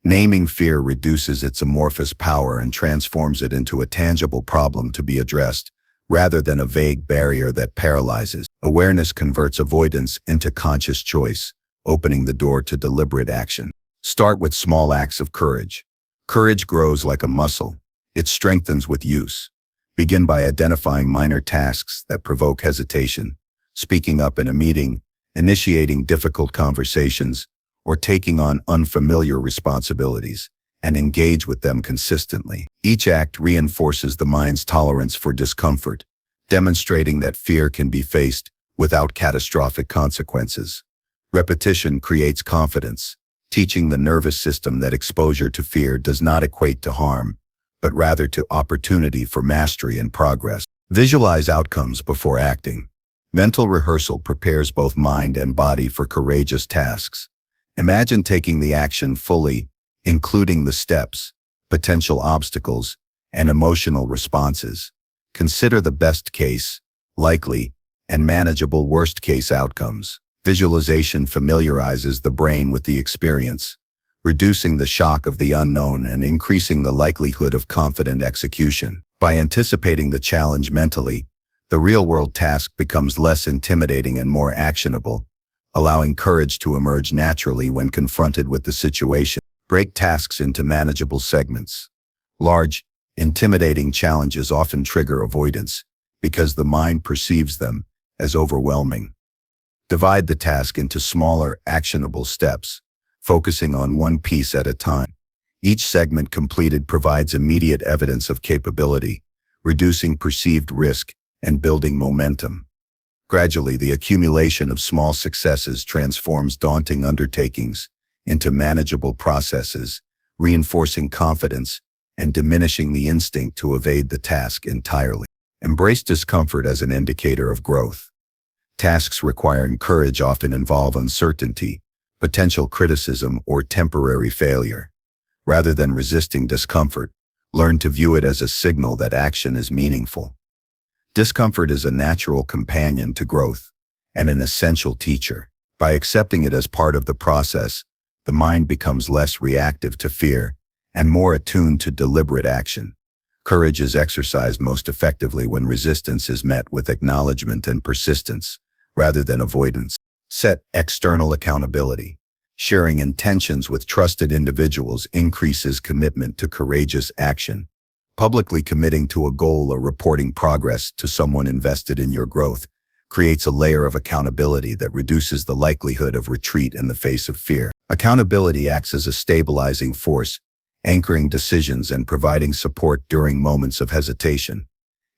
Speaker 1: Naming fear reduces its amorphous power and transforms it into a tangible problem to be addressed, rather than a vague barrier that paralyzes. Awareness converts avoidance into conscious choice, opening the door to deliberate action. Start with small acts of courage. Courage grows like a muscle. It strengthens with use. Begin by identifying minor tasks that provoke hesitation, speaking up in a meeting, initiating difficult conversations, or taking on unfamiliar responsibilities, and engage with them consistently. Each act reinforces the mind's tolerance for discomfort, demonstrating that fear can be faced without catastrophic consequences. Repetition creates confidence, teaching the nervous system that exposure to fear does not equate to harm, but rather to opportunity for mastery and progress. Visualize outcomes before acting. Mental rehearsal prepares both mind and body for courageous tasks. Imagine taking the action fully, including the steps, potential obstacles, and emotional responses. Consider the best case, likely, and manageable worst-case outcomes. Visualization familiarizes the brain with the experience, reducing the shock of the unknown and increasing the likelihood of confident execution. By anticipating the challenge mentally, the real-world task becomes less intimidating and more actionable, allowing courage to emerge naturally when confronted with the situation. Break tasks into manageable segments. Large, intimidating challenges often trigger avoidance because the mind perceives them as overwhelming. Divide the task into smaller, actionable steps, focusing on one piece at a time. Each segment completed provides immediate evidence of capability, reducing perceived risk and building momentum. Gradually, the accumulation of small successes transforms daunting undertakings into manageable processes, reinforcing confidence and diminishing the instinct to evade the task entirely. Embrace discomfort as an indicator of growth. Tasks requiring courage often involve uncertainty, potential criticism, or temporary failure. Rather than resisting discomfort, learn to view it as a signal that action is meaningful. Discomfort is a natural companion to growth and an essential teacher. By accepting it as part of the process, the mind becomes less reactive to fear and more attuned to deliberate action. Courage is exercised most effectively when resistance is met with acknowledgement and persistence, rather than avoidance. Set external accountability. Sharing intentions with trusted individuals increases commitment to courageous action. Publicly committing to a goal or reporting progress to someone invested in your growth creates a layer of accountability that reduces the likelihood of retreat in the face of fear. Accountability acts as a stabilizing force, anchoring decisions and providing support during moments of hesitation.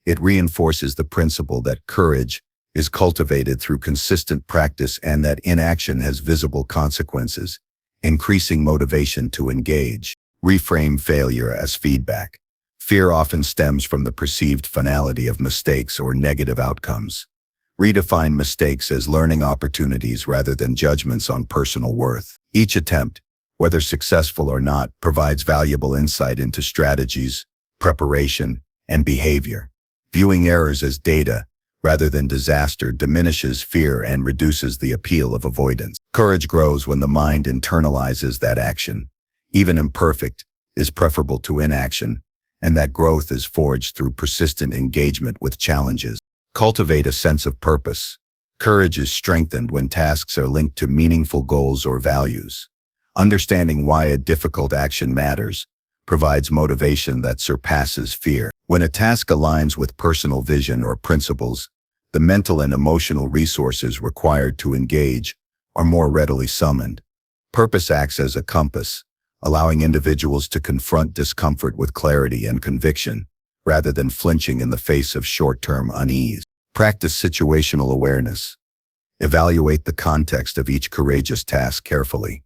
Speaker 1: It reinforces the principle that courage is cultivated through consistent practice and that inaction has visible consequences, increasing motivation to engage. Reframe failure as feedback. Fear often stems from the perceived finality of mistakes or negative outcomes. Redefine mistakes as learning opportunities rather than judgments on personal worth. Each attempt, whether successful or not, provides valuable insight into strategies, preparation, and behavior. Viewing errors as data rather than disaster diminishes fear and reduces the appeal of avoidance. Courage grows when the mind internalizes that action, even imperfect, is preferable to inaction, and that growth is forged through persistent engagement with challenges. Cultivate a sense of purpose. Courage is strengthened when tasks are linked to meaningful goals or values. Understanding why a difficult action matters provides motivation that surpasses fear. When a task aligns with personal vision or principles, the mental and emotional resources required to engage are more readily summoned. Purpose acts as a compass, allowing individuals to confront discomfort with clarity and conviction, rather than flinching in the face of short-term unease. Practice situational awareness. Evaluate the context of each courageous task carefully.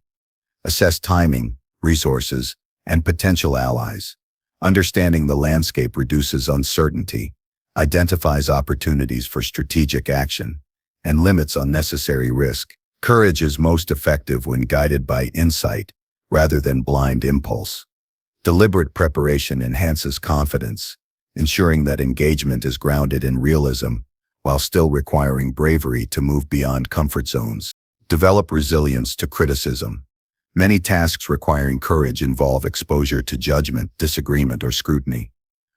Speaker 1: Assess timing, resources, and potential allies. Understanding the landscape reduces uncertainty, identifies opportunities for strategic action, and limits unnecessary risk. Courage is most effective when guided by insight rather than blind impulse. Deliberate preparation enhances confidence, ensuring that engagement is grounded in realism while still requiring bravery to move beyond comfort zones. Develop resilience to criticism. Many tasks requiring courage involve exposure to judgment, disagreement, or scrutiny.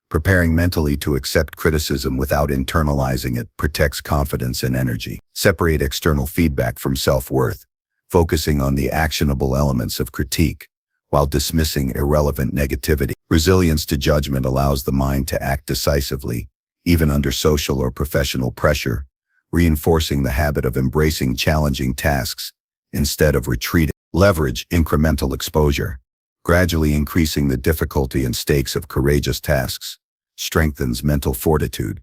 Speaker 1: Preparing mentally to accept criticism without internalizing it protects confidence and energy. Separate external feedback from self-worth, focusing on the actionable elements of critique while dismissing irrelevant negativity. Resilience to judgment allows the mind to act decisively, even under social or professional pressure, reinforcing the habit of embracing challenging tasks instead of retreating. Leverage incremental exposure. Gradually increasing the difficulty and stakes of courageous tasks strengthens mental fortitude.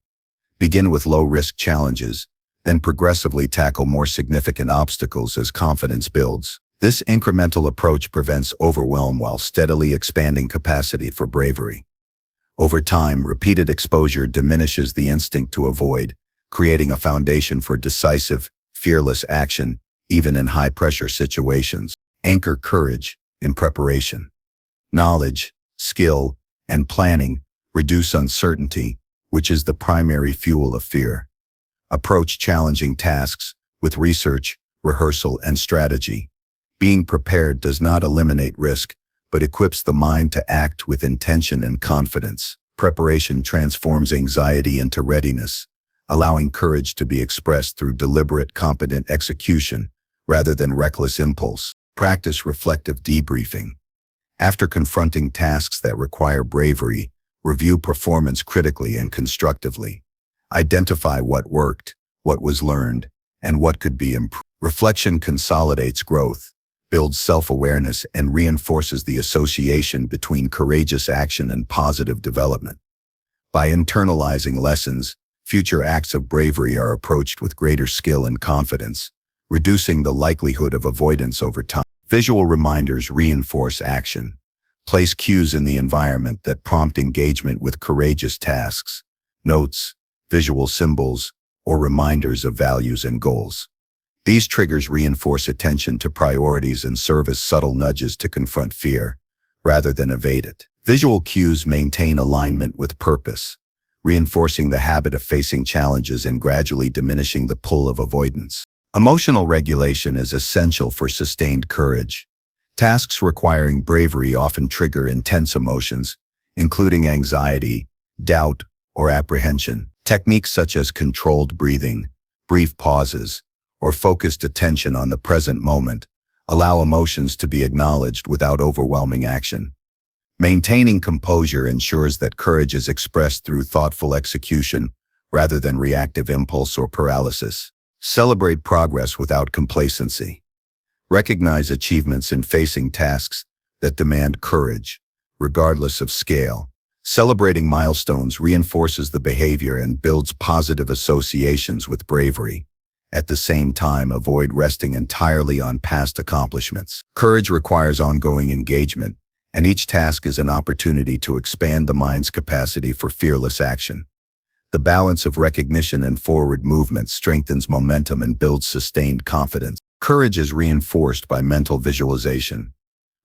Speaker 1: Begin with low-risk challenges, then progressively tackle more significant obstacles as confidence builds. This incremental approach prevents overwhelm while steadily expanding capacity for bravery. Over time, repeated exposure diminishes the instinct to avoid, creating a foundation for decisive, fearless action, even in high-pressure situations. Anchor courage in preparation. Knowledge, skill, and planning reduce uncertainty, which is the primary fuel of fear. Approach challenging tasks with research, rehearsal, and strategy. Being prepared does not eliminate risk, but equips the mind to act with intention and confidence. Preparation transforms anxiety into readiness, allowing courage to be expressed through deliberate, competent execution rather than reckless impulse. Practice reflective debriefing. After confronting tasks that require bravery, review performance critically and constructively. Identify what worked, what was learned, and what could be improved. Reflection consolidates growth, builds self-awareness, and reinforces the association between courageous action and positive development. By internalizing lessons, future acts of bravery are approached with greater skill and confidence, reducing the likelihood of avoidance over time. Visual reminders reinforce action. Place cues in the environment that prompt engagement with courageous tasks, notes, visual symbols, or reminders of values and goals. These triggers reinforce attention to priorities and serve as subtle nudges to confront fear, rather than evade it. Visual cues maintain alignment with purpose, reinforcing the habit of facing challenges and gradually diminishing the pull of avoidance. Emotional regulation is essential for sustained courage. Tasks requiring bravery often trigger intense emotions, including anxiety, doubt, or apprehension. Techniques such as controlled breathing, brief pauses, or focused attention on the present moment allow emotions to be acknowledged without overwhelming action. Maintaining composure ensures that courage is expressed through thoughtful execution rather than reactive impulse or paralysis. Celebrate progress without complacency. Recognize achievements in facing tasks that demand courage, regardless of scale. Celebrating milestones reinforces the behavior and builds positive associations with bravery. At the same time, avoid resting entirely on past accomplishments. Courage requires ongoing engagement, and each task is an opportunity to expand the mind's capacity for fearless action. The balance of recognition and forward movement strengthens momentum and builds sustained confidence. Courage is reinforced by mental visualization.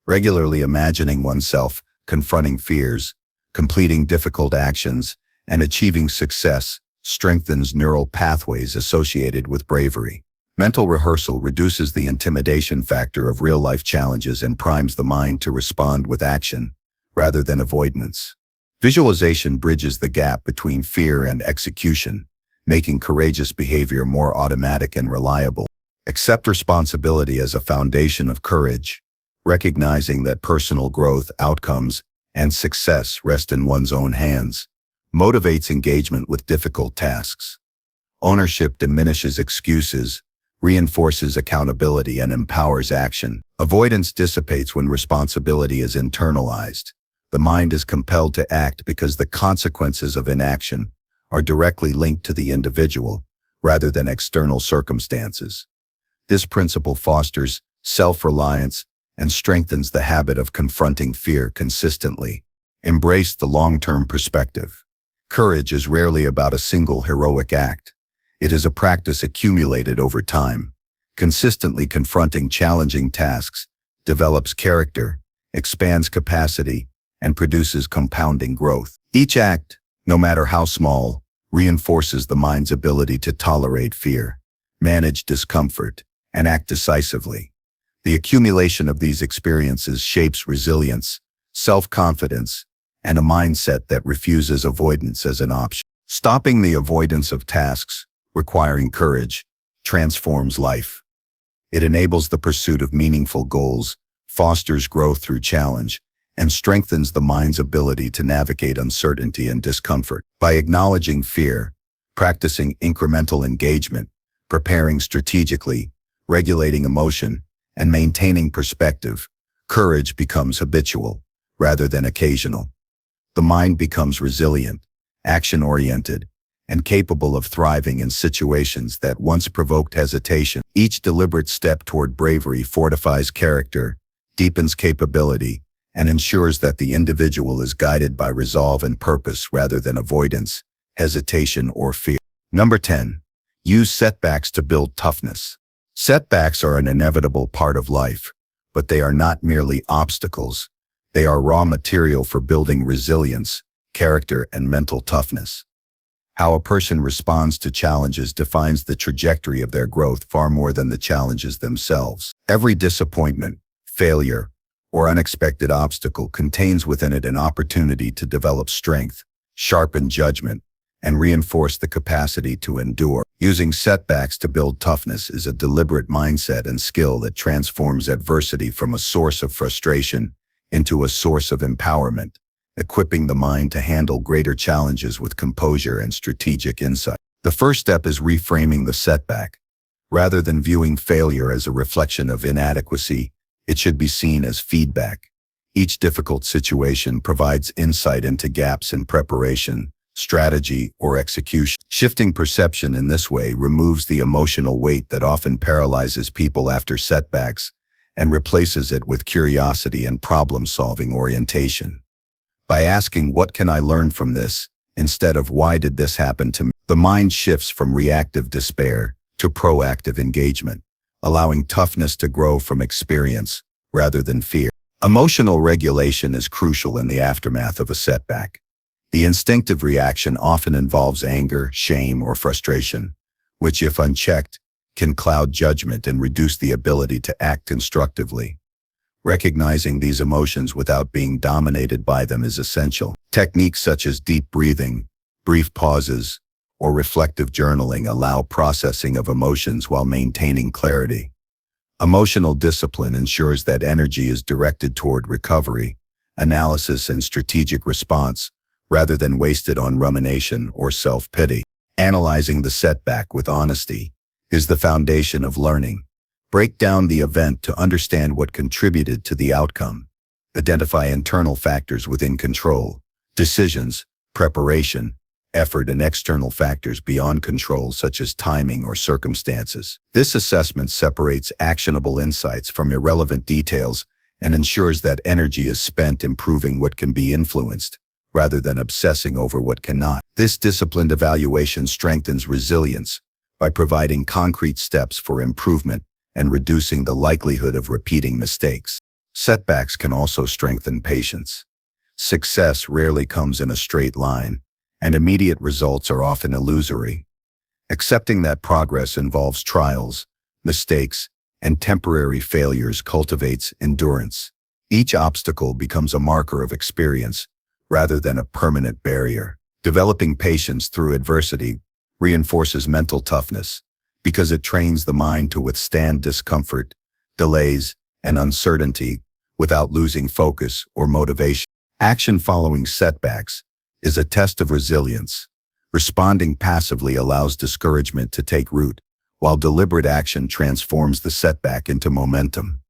Speaker 1: Regularly imagining oneself confronting fears, completing difficult actions, and achieving success strengthens neural pathways associated with bravery. Mental rehearsal reduces the intimidation factor of real-life challenges and primes the mind to respond with action, rather than avoidance. Visualization bridges the gap between fear and execution, making courageous behavior more automatic and reliable. Accept responsibility as a foundation of courage, recognizing that personal growth, outcomes, and success rest in one's own hands, motivates engagement with difficult tasks. Ownership diminishes excuses, reinforces accountability, and empowers action. Avoidance dissipates when responsibility is internalized. The mind is compelled to act because the consequences of inaction are directly linked to the individual rather than external circumstances. This principle fosters self-reliance and strengthens the habit of confronting fear consistently. Embrace the long-term perspective. Courage is rarely about a single heroic act. It is a practice accumulated over time. Consistently confronting challenging tasks develops character, expands capacity, and produces compounding growth. Each act, no matter how small, reinforces the mind's ability to tolerate fear, manage discomfort, and act decisively. The accumulation of these experiences shapes resilience, self-confidence, and a mindset that refuses avoidance as an option. Stopping the avoidance of tasks requiring courage transforms life. It enables the pursuit of meaningful goals, fosters growth through challenge, and strengthens the mind's ability to navigate uncertainty and discomfort. By acknowledging fear, practicing incremental engagement, preparing strategically, regulating emotion, and maintaining perspective, courage becomes habitual rather than occasional. The mind becomes resilient, action-oriented, and capable of thriving in situations that once provoked hesitation. Each deliberate step toward bravery fortifies character, deepens capability, and ensures that the individual is guided by resolve and purpose rather than avoidance, hesitation, or fear. Number 10. Use setbacks to build toughness. Setbacks are an inevitable part of life, but they are not merely obstacles. They are raw material for building resilience, character, and mental toughness. How a person responds to challenges defines the trajectory of their growth far more than the challenges themselves. Every disappointment, failure, or unexpected obstacle contains within it an opportunity to develop strength, sharpen judgment, and reinforce the capacity to endure. Using setbacks to build toughness is a deliberate mindset and skill that transforms adversity from a source of frustration into a source of empowerment, equipping the mind to handle greater challenges with composure and strategic insight. The first step is reframing the setback. Rather than viewing failure as a reflection of inadequacy, it should be seen as feedback. Each difficult situation provides insight into gaps in preparation, strategy, or execution. Shifting perception in this way removes the emotional weight that often paralyzes people after setbacks and replaces it with curiosity and problem-solving orientation. By asking, "What can I learn from this?" instead of "Why did this happen to me?" the mind shifts from reactive despair to proactive engagement, allowing toughness to grow from experience rather than fear. Emotional regulation is crucial in the aftermath of a setback. The instinctive reaction often involves anger, shame, or frustration, which, if unchecked, can cloud judgment and reduce the ability to act constructively. Recognizing these emotions without being dominated by them is essential. Techniques such as deep breathing, brief pauses, or reflective journaling allow processing of emotions while maintaining clarity. Emotional discipline ensures that energy is directed toward recovery, analysis, and strategic response, rather than wasted on rumination or self-pity. Analyzing the setback with honesty is the foundation of learning. Break down the event to understand what contributed to the outcome. Identify internal factors within control, decisions, preparation, effort, and external factors beyond control such as timing or circumstances. This assessment separates actionable insights from irrelevant details and ensures that energy is spent improving what can be influenced, rather than obsessing over what cannot. This disciplined evaluation strengthens resilience by providing concrete steps for improvement and reducing the likelihood of repeating mistakes. Setbacks can also strengthen patience. Success rarely comes in a straight line, and immediate results are often illusory. Accepting that progress involves trials, mistakes, and temporary failures cultivates endurance. Each obstacle becomes a marker of experience rather than a permanent barrier. Developing patience through adversity reinforces mental toughness because it trains the mind to withstand discomfort, delays, and uncertainty without losing focus or motivation. Action following setbacks is a test of resilience. Responding passively allows discouragement to take root, while deliberate action transforms the setback into momentum.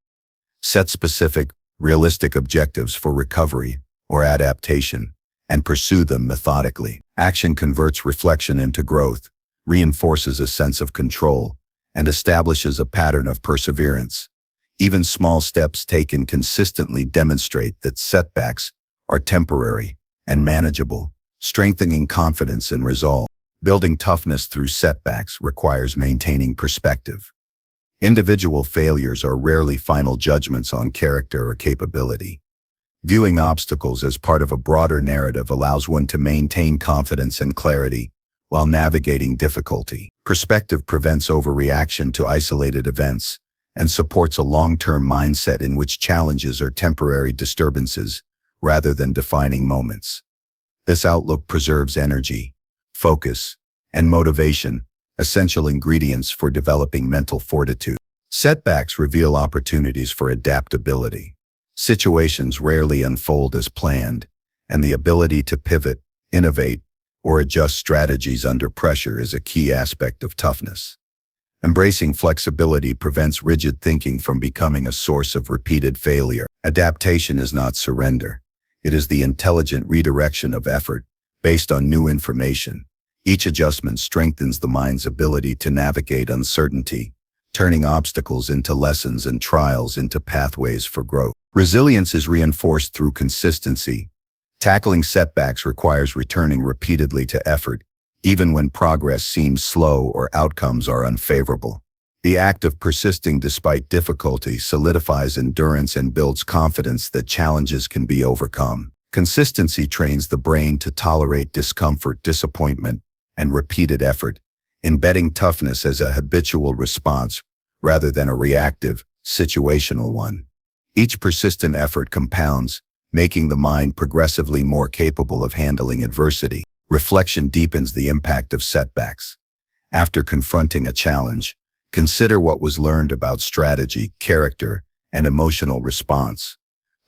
Speaker 1: Set specific, realistic objectives for recovery or adaptation, and pursue them methodically. Action converts reflection into growth, reinforces a sense of control, and establishes a pattern of perseverance. Even small steps taken consistently demonstrate that setbacks are temporary and manageable, strengthening confidence and resolve. Building toughness through setbacks requires maintaining perspective. Individual failures are rarely final judgments on character or capability. Viewing obstacles as part of a broader narrative allows one to maintain confidence and clarity while navigating difficulty. Perspective prevents overreaction to isolated events and supports a long-term mindset in which challenges are temporary disturbances rather than defining moments. This outlook preserves energy, focus, and motivation, essential ingredients for developing mental fortitude. Setbacks reveal opportunities for adaptability. Situations rarely unfold as planned, and the ability to pivot, innovate, or adjust strategies under pressure is a key aspect of toughness. Embracing flexibility prevents rigid thinking from becoming a source of repeated failure. Adaptation is not surrender. It is the intelligent redirection of effort based on new information. Each adjustment strengthens the mind's ability to navigate uncertainty, turning obstacles into lessons and trials into pathways for growth. Resilience is reinforced through consistency. Tackling setbacks requires returning repeatedly to effort, even when progress seems slow or outcomes are unfavorable. The act of persisting despite difficulty solidifies endurance and builds confidence that challenges can be overcome. Consistency trains the brain to tolerate discomfort, disappointment, and repeated effort, embedding toughness as a habitual response rather than a reactive, situational one. Each persistent effort compounds, making the mind progressively more capable of handling adversity. Reflection deepens the impact of setbacks. After confronting a challenge, consider what was learned about strategy, character, and emotional response.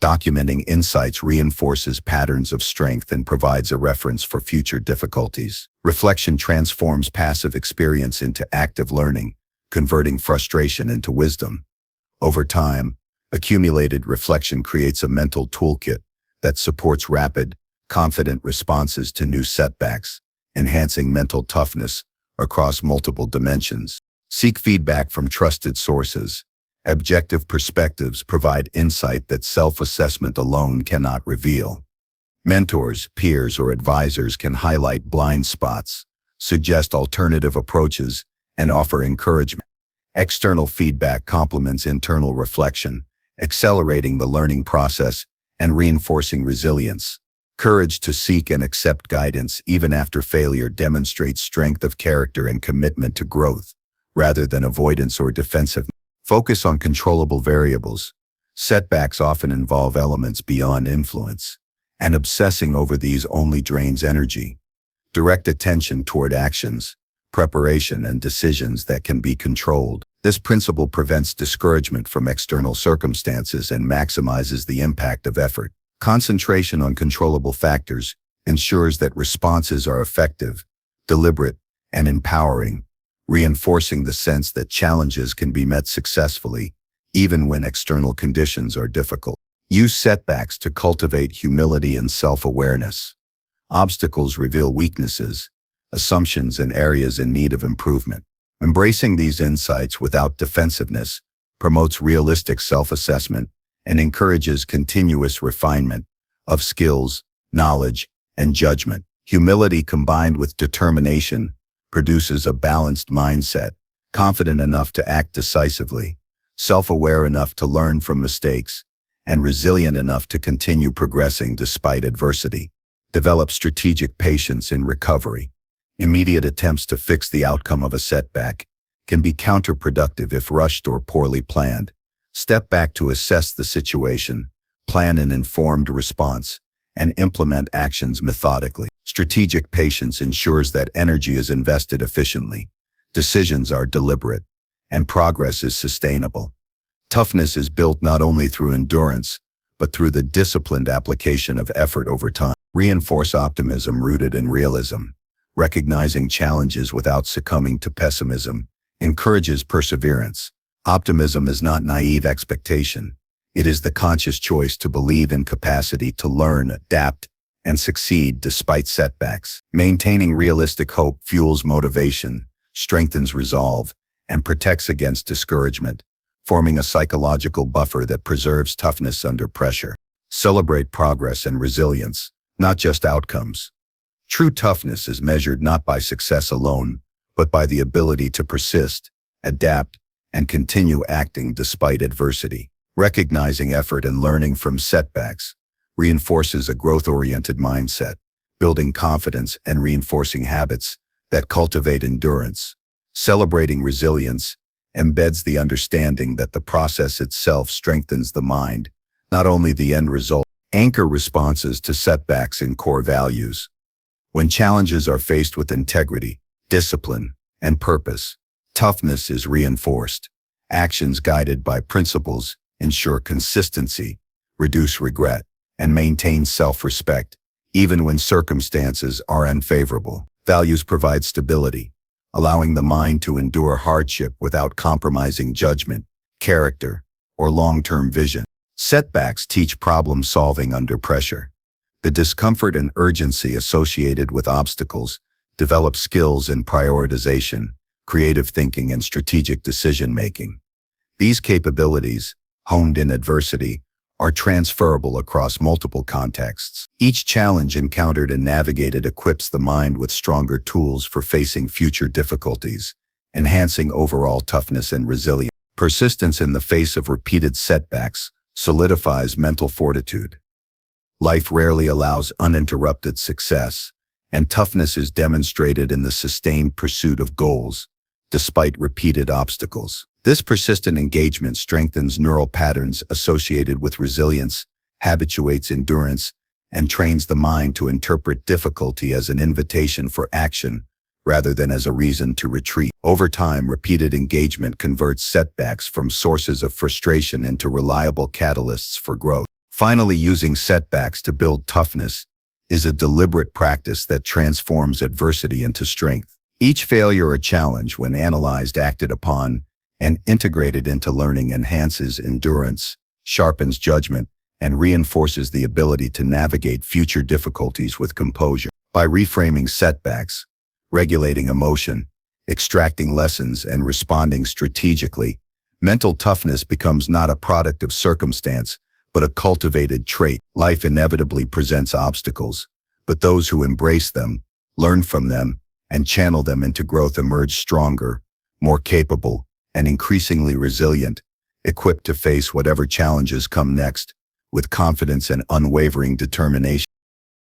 Speaker 1: Documenting insights reinforces patterns of strength and provides a reference for future difficulties. Reflection transforms passive experience into active learning, converting frustration into wisdom. Over time, accumulated reflection creates a mental toolkit that supports rapid, confident responses to new setbacks, enhancing mental toughness across multiple dimensions. Seek feedback from trusted sources. Objective perspectives provide insight that self-assessment alone cannot reveal. Mentors, peers, or advisors can highlight blind spots, suggest alternative approaches, and offer encouragement. External feedback complements internal reflection, accelerating the learning process and reinforcing resilience. Courage to seek and accept guidance even after failure demonstrates strength of character and commitment to growth, rather than avoidance or defensiveness. Focus on controllable variables. Setbacks often involve elements beyond influence, and obsessing over these only drains energy. Direct attention toward actions, preparation, and decisions that can be controlled. This principle prevents discouragement from external circumstances and maximizes the impact of effort. Concentration on controllable factors ensures that responses are effective, deliberate, and empowering, reinforcing the sense that challenges can be met successfully, even when external conditions are difficult. Use setbacks to cultivate humility and self-awareness. Obstacles reveal weaknesses, assumptions, and areas in need of improvement. Embracing these insights without defensiveness promotes realistic self-assessment and encourages continuous refinement of skills, knowledge, and judgment. Humility combined with determination produces a balanced mindset, confident enough to act decisively, self-aware enough to learn from mistakes, and resilient enough to continue progressing despite adversity. Develop strategic patience in recovery. Immediate attempts to fix the outcome of a setback can be counterproductive if rushed or poorly planned. Step back to assess the situation, plan an informed response, and implement actions methodically. Strategic patience ensures that energy is invested efficiently, decisions are deliberate, and progress is sustainable. Toughness is built not only through endurance, but through the disciplined application of effort over time. Reinforce optimism rooted in realism. Recognizing challenges without succumbing to pessimism encourages perseverance. Optimism is not naive expectation. It is the conscious choice to believe in capacity to learn, adapt, and succeed despite setbacks. Maintaining realistic hope fuels motivation, strengthens resolve, and protects against discouragement, forming a psychological buffer that preserves toughness under pressure. Celebrate progress and resilience, not just outcomes. True toughness is measured not by success alone, but by the ability to persist, adapt, and continue acting despite adversity. Recognizing effort and learning from setbacks reinforces a growth-oriented mindset, building confidence and reinforcing habits that cultivate endurance. Celebrating resilience embeds the understanding that the process itself strengthens the mind, not only the end result. Anchor responses to setbacks in core values. When challenges are faced with integrity, discipline, and purpose, toughness is reinforced. Actions guided by principles ensure consistency, reduce regret, and maintain self-respect, even when circumstances are unfavorable. Values provide stability, allowing the mind to endure hardship without compromising judgment, character, or long-term vision. Setbacks teach problem-solving under pressure. The discomfort and urgency associated with obstacles develop skills in prioritization, creative thinking, and strategic decision-making. These capabilities, honed in adversity, are transferable across multiple contexts. Each challenge encountered and navigated equips the mind with stronger tools for facing future difficulties, enhancing overall toughness and resilience. Persistence in the face of repeated setbacks solidifies mental fortitude. Life rarely allows uninterrupted success, and toughness is demonstrated in the sustained pursuit of goals, despite repeated obstacles. This persistent engagement strengthens neural patterns associated with resilience, habituates endurance, and trains the mind to interpret difficulty as an invitation for action rather than as a reason to retreat. Over time, repeated engagement converts setbacks from sources of frustration into reliable catalysts for growth. Finally, using setbacks to build toughness is a deliberate practice that transforms adversity into strength. Each failure or challenge, when analyzed, acted upon, and integrated into learning, enhances endurance, sharpens judgment, and reinforces the ability to navigate future difficulties with composure. By reframing setbacks, regulating emotion, extracting lessons, and responding strategically, mental toughness becomes not a product of circumstance, but a cultivated trait. Life inevitably presents obstacles, but those who embrace them, learn from them, and channel them into growth emerge stronger, more capable, and increasingly resilient, equipped to face whatever challenges come next, with confidence and unwavering determination.